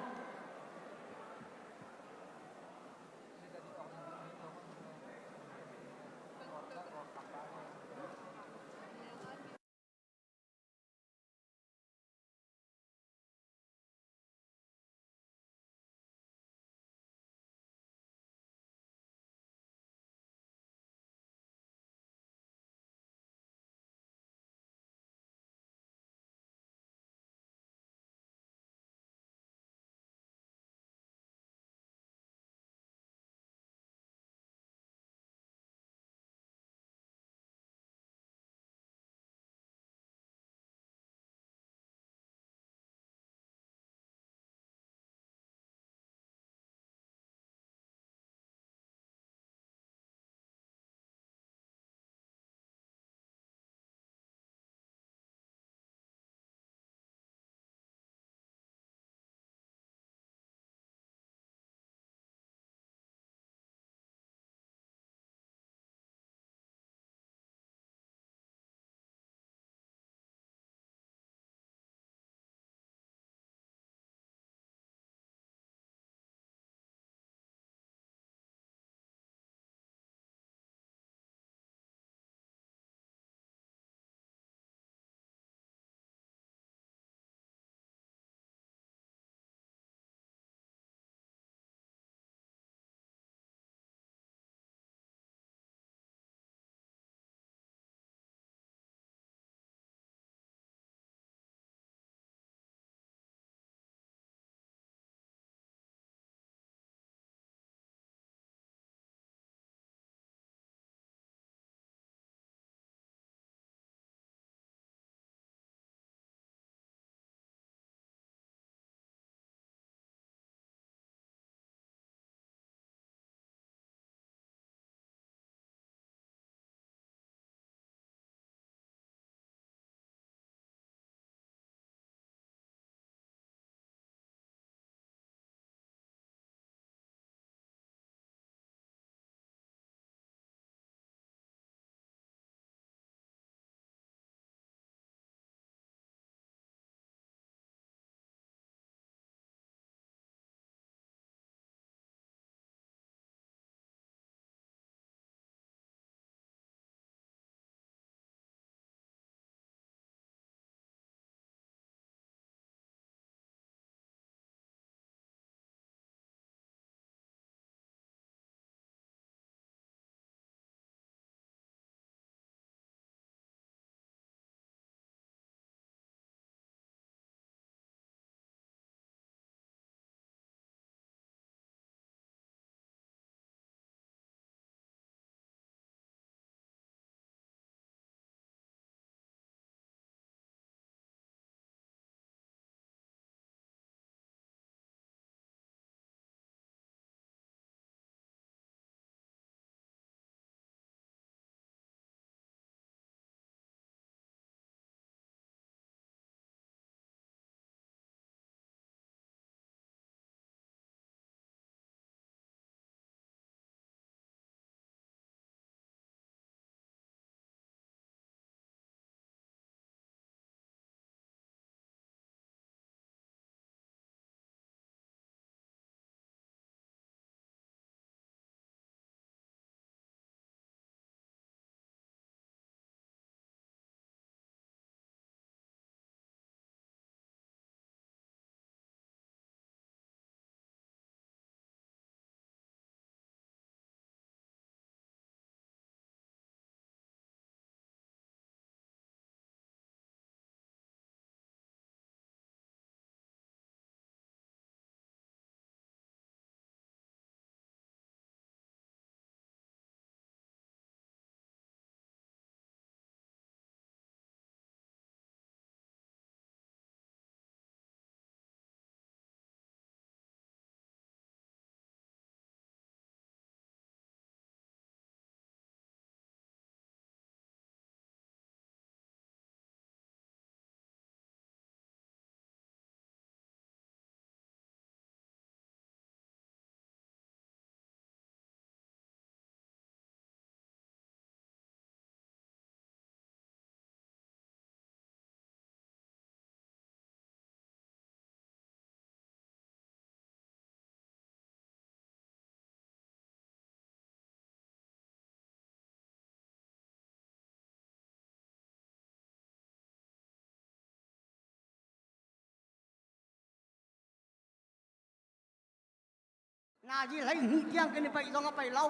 นาจีไหลหิเกียงกันไปลองไปเล่า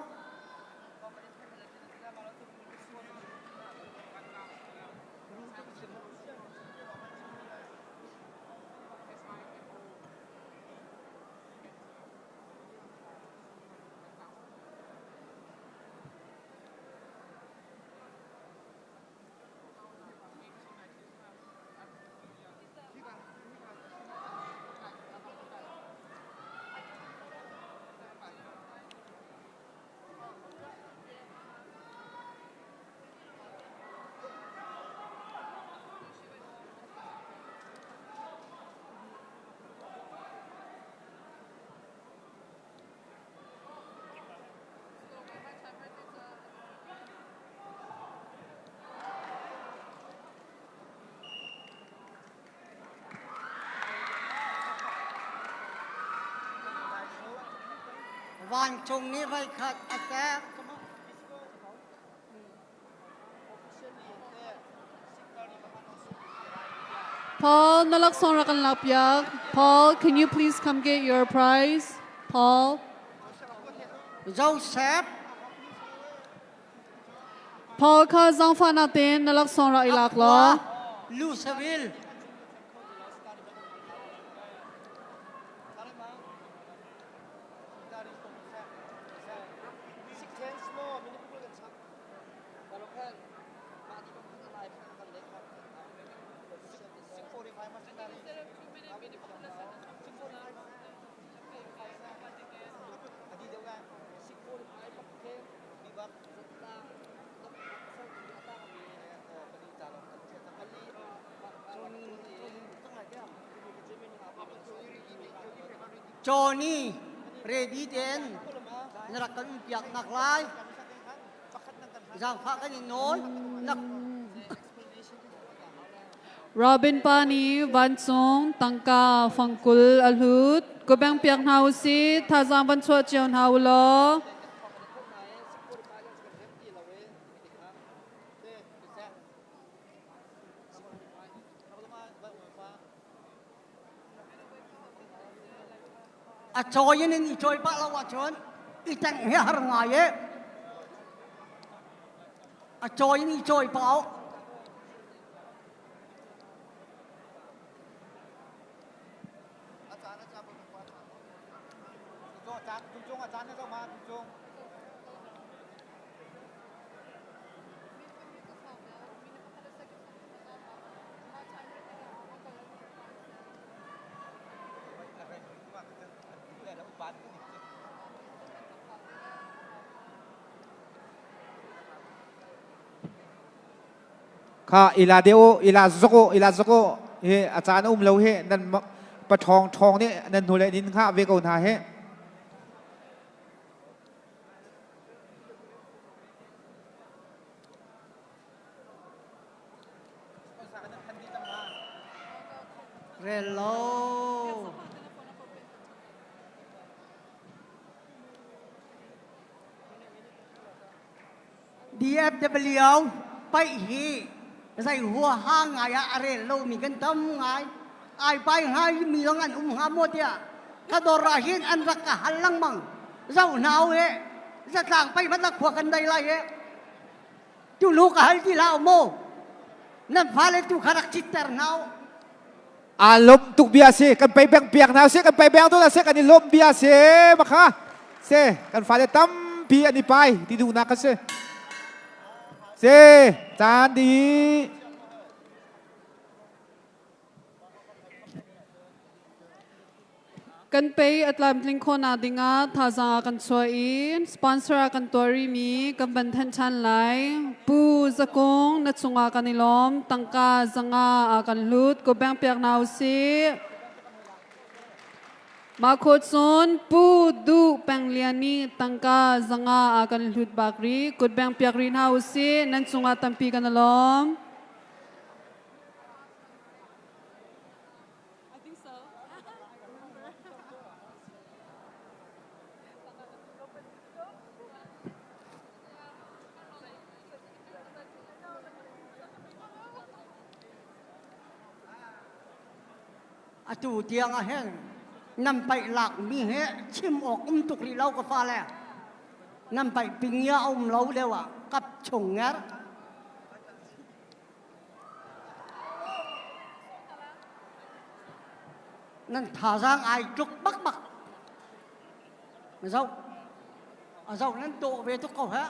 วันชงนี้ไปขัดอาแก Paul nalak song rakan lapyak. Paul, can you please come get your prize? Paul. เจ้าแซบ Paul ka zang fa natin nalak song ra ilak lo. ลูสวิล โจนี่เรดีเดนนรักกันอยากนักลายจางพระกันโน้นนัก Robin Pani, Van Song, Tangka, Fangkul, Alhut, Gobang Piak Hausi, Tazang Van Chua Chion Haulo. A choi yin ni choi pa la wa chon I tang he har nga ye a choi ni choi pao Ka ila deo ila zoko he achana lo he nan pa thong ni nan nule din kha ve ko na he Hello DFW ไปฮีใส่หัวห้างไงอะเรโลมีกันทำไงไอไปให้มีงานหาหมดเนี่ยถ้าโดราหินอันรักกะหันลังมังเจ้าหนาวเฮ้จะต่างไปมันละขวกันได้ไรเฮ้จูลูกกะหันที่ลาวโมนั่นพาเลยจูขรักจิตเตอร์หนาว lom tuk biase kan pai bang piak na se kan pai bang tu la se kan lom biase makha se kan fa le tam pi ani pai ti du na ka se chan di กันไปอัตลามลิงโคนาดิงาทาซากันช่วยอินสปอนเซอร์กันตัวรีมีกันบันทันชันไลปูสกงนัดสุงากันนิลอมตังกาสังอากันลุดก็แบ่งเปียกนาวซีมาโคดซนปูดูแปงเลียนีตังกาสังอากันลุดบากรีกดแบ่งเปียกรีนาวซีนันสุงาตัมปีกันนิลอมจู่เตียงอะแห้ง นำไปหลักมีเหชิมออกตุกลีเล่าก็ฟ้าแล้วนำไปปิงยาเล่าเดียวกับชงเงี้ยนั่นท่าทางไอจุกบักมาเจ้านั่นโตเวทุกเขาฮะ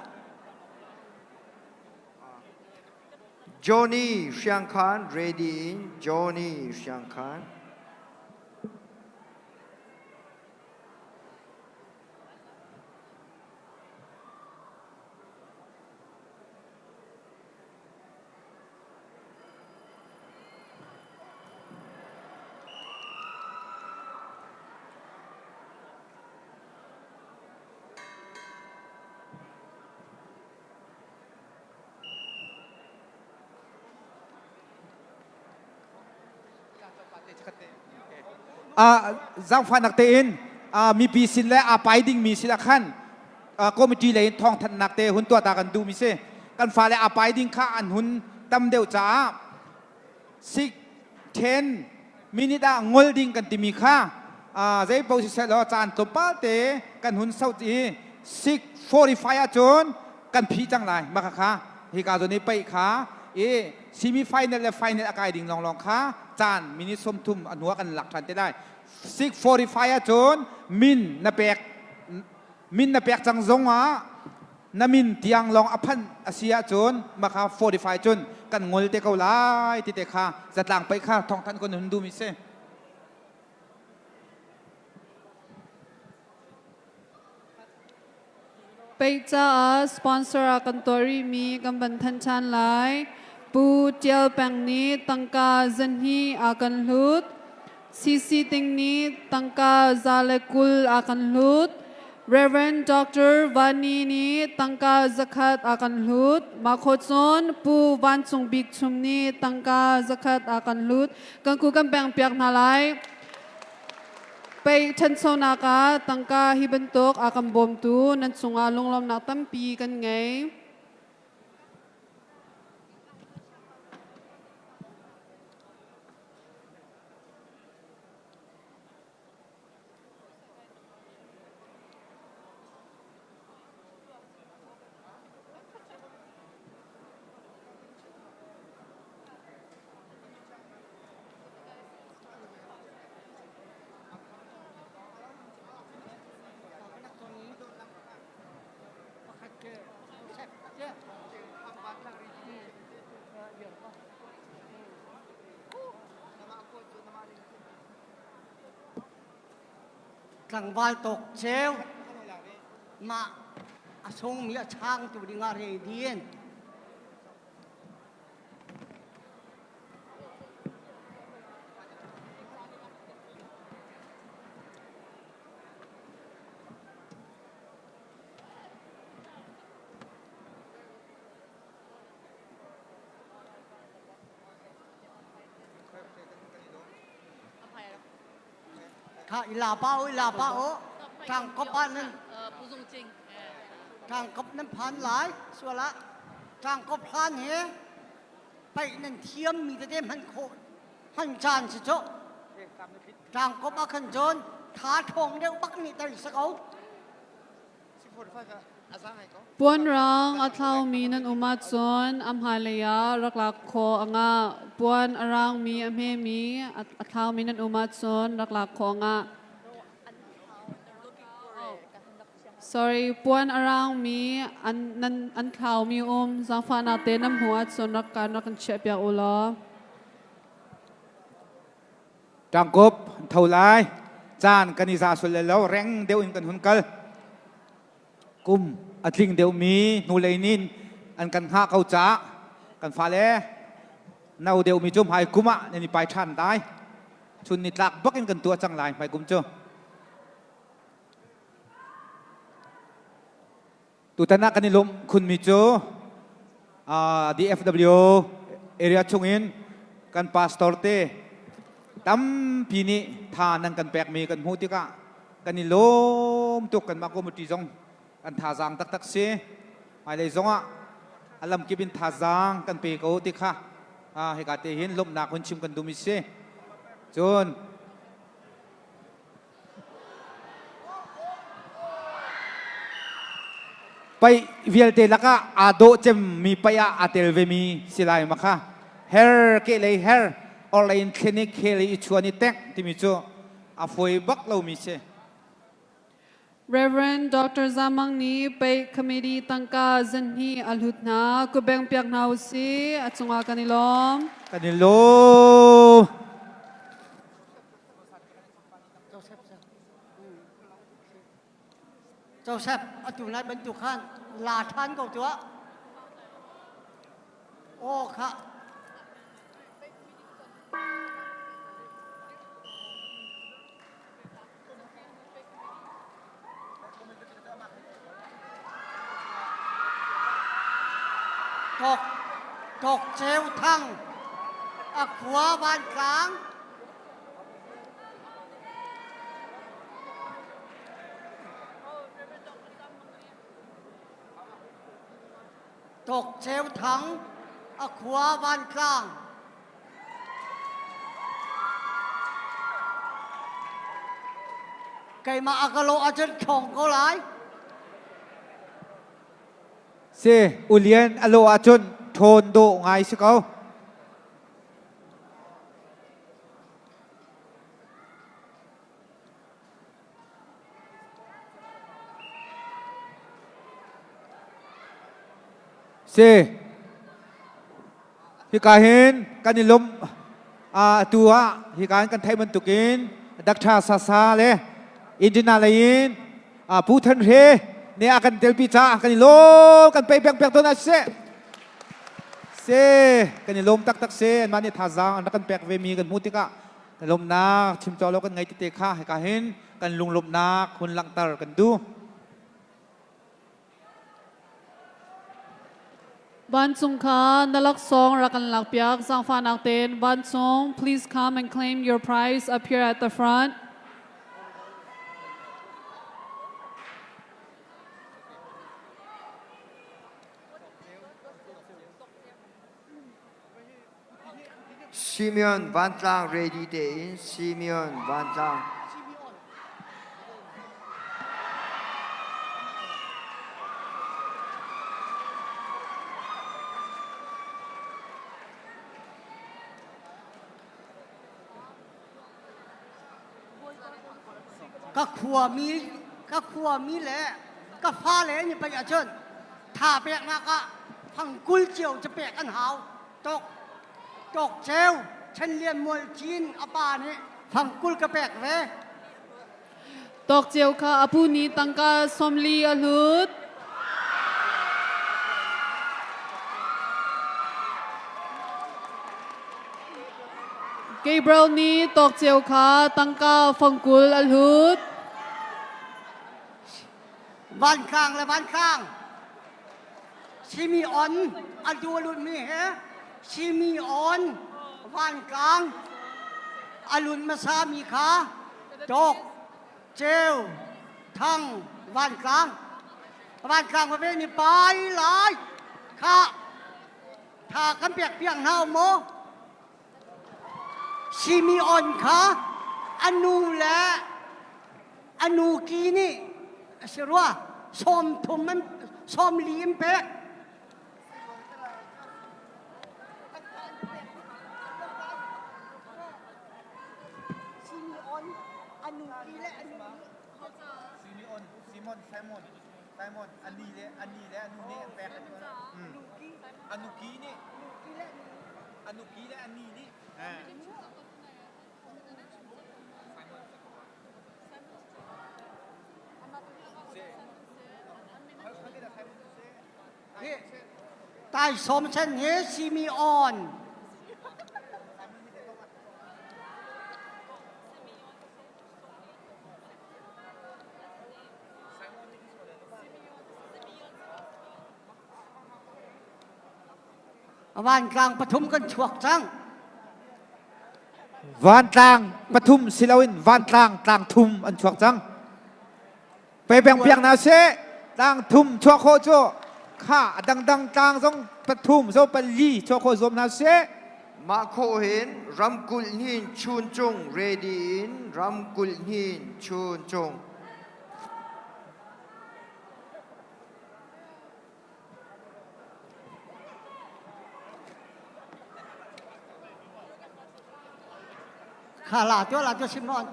Johnny Shankhan ready in Johnny Shankhan giang phan nak te in mi pi sin le a pai ding mi sila khan committee le thong than nak te hun tua ta kan du mi se kan fa le a pai ding kha an hun tam deu cha 10 minute a ngol ding kan ti mi kha zai pau si se lo chan to pa te kan hun sau ti 6:45 a chon kan phi chang lai ma kha hi ka zo ni pai kha semi final และ final อาการดิ่งลองค้าจานมินิสมทุ่มอันหัวกันหลักฐานจะได้ 6:45 จนมินนาเปกจังซงนามินเตียงลองอภันอาเซียจนมาค่ะ45จนกันงลเตเกาไลติเตค่ะจะต่างไปค่ะทองท่านคนหุ่นดูมิเซไปจ้าสปอนเซอร์กันตัวรีมีกำบันทันชานไลปูเจียวแปงนี้ตังกาจันฮีอากันลุดซีติงนี้ตังกาซาเลกุลอากันลุด Reverend Dr. วานีนี้ตังกาซักัดอากันลุดมาโคจรปูวันซุงบิกชุมนี้ตังกาซักัดอากันลุดกันกูกันแปงเปียกนาไลไปชันโซนากาตังกาฮิบันตกอากันบอมตูนันสุงอาลงลมนักตั้มปีกันไงกลางวายตกเชลมาอาชงมีอาช่างตัวดิ่งอะไรดีนข้าอิลาป้าโอทางกบนั้นทางกบนั้นผ่านหลายส่วนละทางกบผ่านเหไปนั่นเทียมมีแต่เต็มหันโคหันจานสิโจทางกบอาคันโจนท้าทงเดียวบักนี่ตริสกเอาปวนรังอัทาวมีนันอุมาจนอัมฮาเลียรักลักโคอ่างปวนรังมีอัมเฮมีอัทาวมีนันอุมาจนรักลักโคอ่างsorry ปวนรังมีอันทาวมีซาฟานาเตนัมหัวจนรักกันเชียบยาอุลอจังกบเท่าไรจานกันิซาสุดแล้วแรงเดียวอินกันหุ่นกัลกุมอัดลิงเดียวมีนูเลยนินอันกันห้าเขาจ้ากันฟ้าเล่นาเดียวมีจุ่มหายกุมะนี่ไปชันได้ชุนนิดลักบักอินกันตัวจังไรไปกุมเจ้าตุตนากันนิลมคุณมีโจDFW เอเรียชงอินกันพาสตอร์เตตั้มปีนี้ทานังกันแปลกมีกันหูติกะกันนิลมตุกกันมากุมติจงอันท่าจางตักเสียอะไรจงอัลลัมกิบินท่าจางกันเปกเอาติค่ะให้กาเตหินลมหนักคนชิมกันดูมิเสจน ไปเวียลเตลก็อาโดเจมมีไปอาเตลเวมีสิไลมาค่ะเฮร์เกเลยเฮร์ออนไลน์คลินิกเคเลยชวนนี่เต็กที่มีจูอาฟวยบักเรามีเช Reverend Dr. Zamang ni pe committee tangka zanhi alhutna kubeng piak nausi atsunga kanilom กันนี่โล เจ้าแซบอจุนัยบรรจุขันลาทันกับตัวโอ้ค่ะตกเจลทั้งอักขวาบานกลางตกเชลถังอักขวาบานกลางไก่มาอักโลอาจจะช่องเขาหลาย เซอุเลียนอโลอาจุนโทนโดไงสิเขาเซฮิกาเห็นกันนิลมตัวฮิการกันไทยมันตุกินดักชาซาซาเลยอินดินาลีนผู้ทันเรเนี่ยอากันเตลปิจ้ากันนิลมกันไปแบ่งตัวนั้นเซกันนิลมตักเซนมาเนี่ยท่าจางอันนั้นกันแบ่งเวมีกันมุติกะกันลมนาชิมจอแล้วกันไงติเตค่าฮิกาเห็นกันลุงลมนาคนลังตากันดูBan Sung Kha, Nalak Song, Rakan Lakpiak, Zangfa Nakten, Ban Sung, please come and claim your prize up here at the front. ซิเมียนวันตาง ready day in ซิเมียนวันตางก็ขัวมีแหละก็ฟ้าแหละนี่ไปอาเชิญถ้าแปลกนะก็พังกุลเจียวจะแปลกอันหาวตกเจลฉันเรียนมวยจีนอาปานี่พังกุลก็แปลกเว้ Tok Jeu Kha, Apu ni Tangka Somli Alhut. Gabriel ni Tok Jeu Kha, Tangka Fangkul Alhut. บ้านข้างและบ้านข้างชิมีออนอันดูลุนมีเหชิมีออนบ้านกลางอรุณมาซามีขาจกเจลทั้งบ้านกลางประเภทนี้ไปหลายข้าถ้ากันเปียกเปียงเฮาโมชิมีออนขาอนูและอนูกีนี่เชื่อว่าส้มทุ่มมันส้มลีมเป๊ะซิมิออนอนุกีและอนุซิมิออนซิมอนไซมอนอันนี้และอันนี้แปลกกันด้วยอนุกีนี่อนุกีและอันนี้นี่ใต้สมเช่นเฮซิมิออนบ้านกลางปทุมกันฉวกจัง วานตางปทุมศิลวินวานตางทุมอันชวกจังไปแบ่งเพียงนาเสตางทุมชวกโคโจข้าดังตางทรงปทุมโซปลีชวกโคสมนาเสมาโคเห็นรำกุลหินชุนจง ready in รำกุลหินชุนจง ข้าลาตัวชิมนอน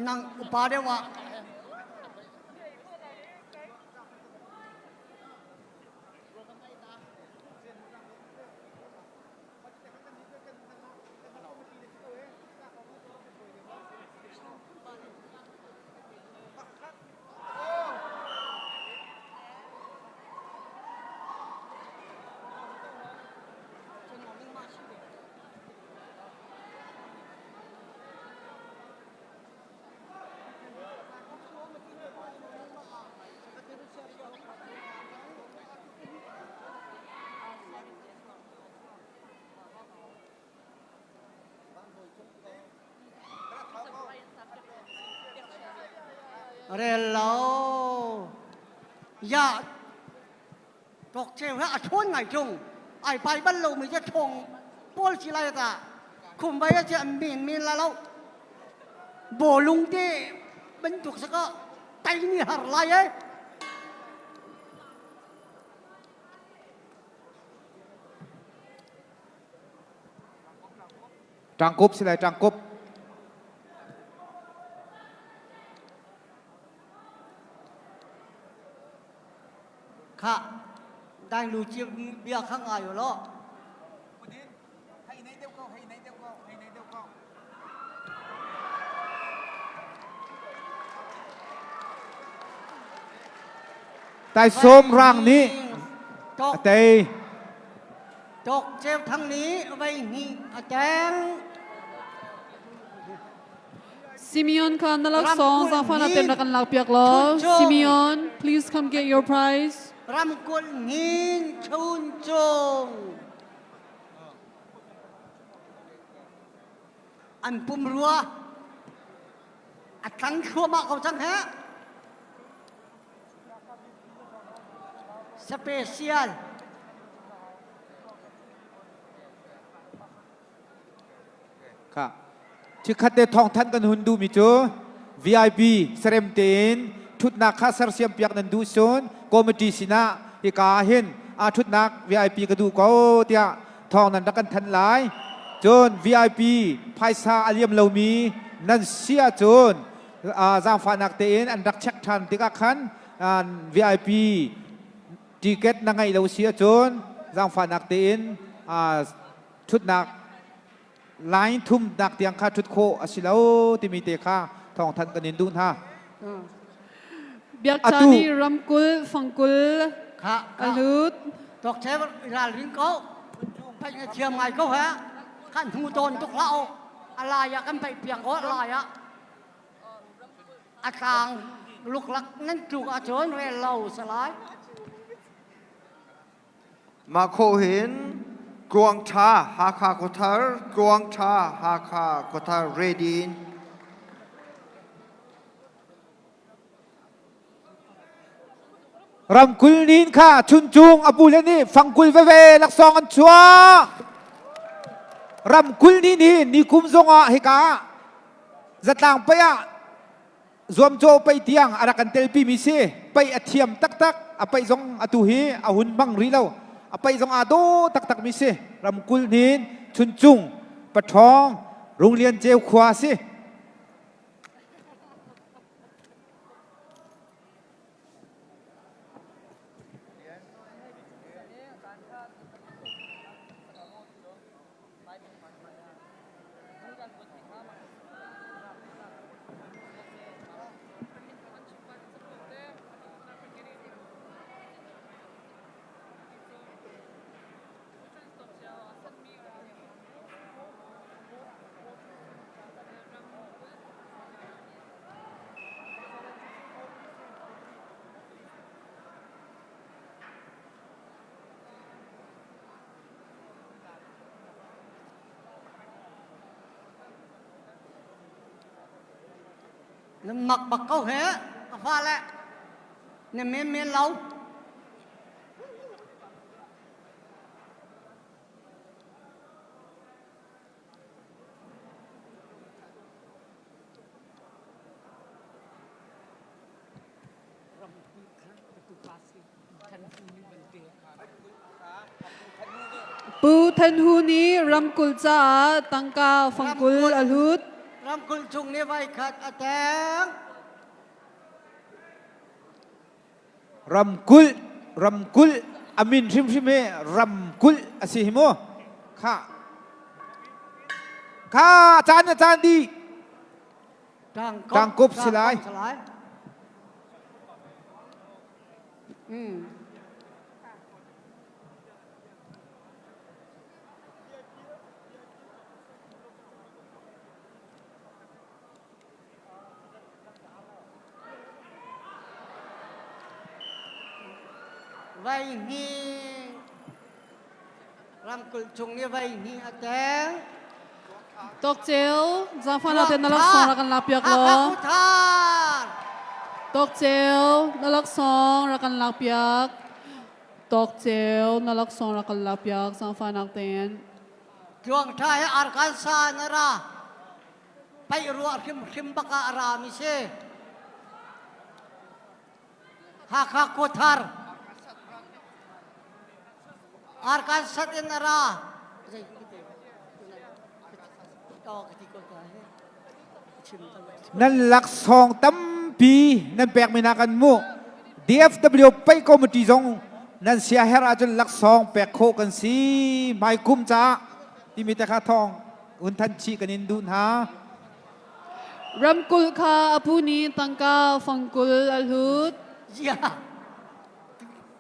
นั่งอุปาเดวะ เรลโลอย่าตกเชื่อว่าชนไงจงไอ้ไปบ้านเรามีจะชงปวลสิไรตาคุมไปจะมีแล้วโบลุงที่บรรจุสักไตนี่หาไรเอ้จางกบสิไรจางกบค่ะได้รู้จีเบียข้างไงอยู่แล้ว แต่ส้มร่างนี้ จก แต่ จกเจ็บทางนี้ไว้นี่อาจารย์ Simeon kan nalak song sa fan atem na kan lakpiak lo. Simeon, please come get your prize. รำกุลหินชุนจงอันปุ่มรัวอัดทั้งชัวมาเขาทั้งฮะสเปเชียล ค่ะชื่อคัดเดทองทันกันหุ่นดูมิจู VIP เสรมเตนทุดนักข้าสารเสียมเปียกนันดูโซนคอมเมดี้สินะอีกาเห็นอาทุดนัก VIP ก็ดูเขาเตียทองนั้นรักกันทันหลายจน VIP ไพศาอาเลียมเลามีนันเสียจนจางฝานักเตนอันรักเช็คทันติกาคันVIP ติเก็ตนังไงเราเสียจนจางฝานักเตนทุดนักไลน์ทุ่มดักเตียงข้าชุดโคอสิเลาที่มีเตะข้าทองทันกันนินดุนฮะ Biak chani ramkul fangkul ค่ะ alut. ตกเชฟราลิงเขาไปเชียงใหม่เขาฮะขั้นหูโดนตุกเราอะไรอะกันไปเปียงเขาอะไรอะอาจารย์ลูกหลักนั่นจุกอาจารย์เวลเราสลาย มาโคเห็นกวงชาฮาคาโคทาร์กวงชาฮาคาโคทาร์ ready รำกุลนินค่ะชุนจุงอปูเลนี่ฟังกุลเวเวลักซองอันชัวรำกุลนินี่นิคุมซงอ่ะเฮกาจัดต่างไปอ่ะรวมโจไปเตียงอารักันเตลปีมิเซไปอเทียมตักตักอไปซงอตุเฮอหุนบังรีเลาอไปซงอาโดตักตักมิเซรำกุลนินชุนจุงปะทองโรงเรียนเจวขวาเซ mặc bậc câu hé pha lại nên miên lâu ปูทันหูนี้รำกุลจ้าตังกาฟังกุลอลุด ร Ram kul chung ni vai khat ateng. รำกุลอามินชิมชิมเมรำกุลอาศิหิโมค่ะอาจารย์ดี Trang cúp xin lỗi. Vai ni Ram kul chung ni vai ni ateng. Tok Cheo, Giang Phan natin nalaksong rakan lapyak lo. Akakutar. Tok Cheo, nalaksong rakan lapyak. Tok Cheo, nalaksong rakan lapyak. Giang Phan natin. Juang thai Arkansas nara. Pai ruwa kim baka arami se. Akakutar. Arkansas nara. นั่นหลักสองตั้มปีนั่นแปลกไม่นากันมู่ DFW ไปกรมตีจงนั่นเสียเฮราจนหลักสองแปลกโคกันสีไม่คุ้มจ้าที่มีแต่ค่าทองอุนทันชีกันนินดูนหา Ramkul ka apuni tangka fangkul alhut. Ya.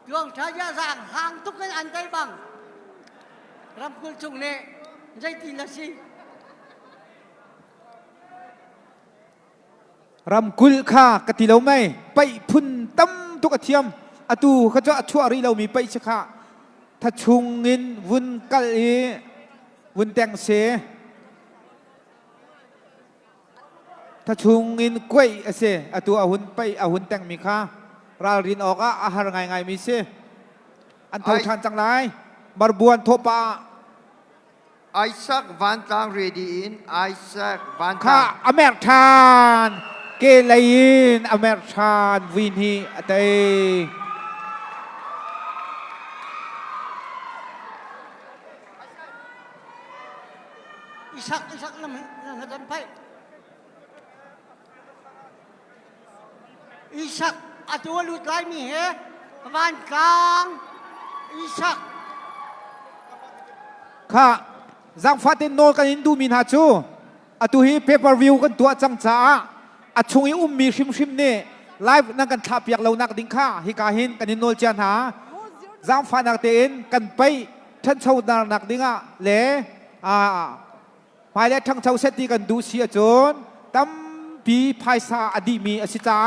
Juang thai ya sang hang tuk kan antai bang. Ram kul chung ne jai tin la si. รำกุลค่ากติเราไม่ไปพุ่นตั้มตุกเทียมอตูเขาจะชั่วรีเรามีไปชะค่ะถ้าชุงเงินวุนกัลวุนแตงเสถ้าชุงเงินกล้วยเสอตูอาหุนไปอาหุนแตงมีค่ารารินออกอาหารไงมีเสอันเท่าชันจังไรบาร์บวนโทปา Isaac Van Tang ready in Isaac Van ค่า Tang อเมริกันเกลีนอเมริกันวินฮีเต Isak lam hadan pai. Isak atua lut lai mi he. Van kang. Isak. ค่ะจังฟาตินโนกันอินดูมินฮาจูอตุฮีเพเปอร์วิวกันตัวจังจ้าอชงอีมีชิมเนี่ยไลฟ์นั่งกันทับอยากเรานักดิ้งค่าฮิกาหินกันอินโนจันหาจังฟานักเตนกันไปท่านชาวนักดิ้งอ่ะเล่ภายและทั้งชาวเซตีกันดูเสียจนตั้มปีภายซาอดีมีอสิจ้า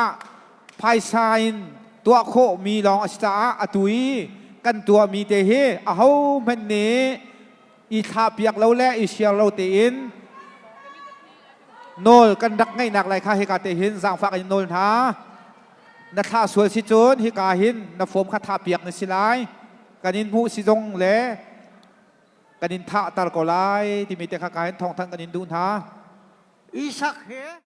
ภายซาอินตัวโคมีลองอสิจ้าอตุฮีกันตัวมีเตเฮอาหูมันเนอีทาเปียกเราและอีเชียเราเตียนโนลกันดักง่ายหนักเลยค่ะฮิกาเตหินสร้างฝากอินโนลท้านัทาสวยสิจนฮิกาหินนับโฟมคาทาเปียกในสิไลกันอินหูสิจงเละกันอินท่าตาลกอไลที่มีแต่ข้าการทองทั้งกันอินดูนท้า Isak he.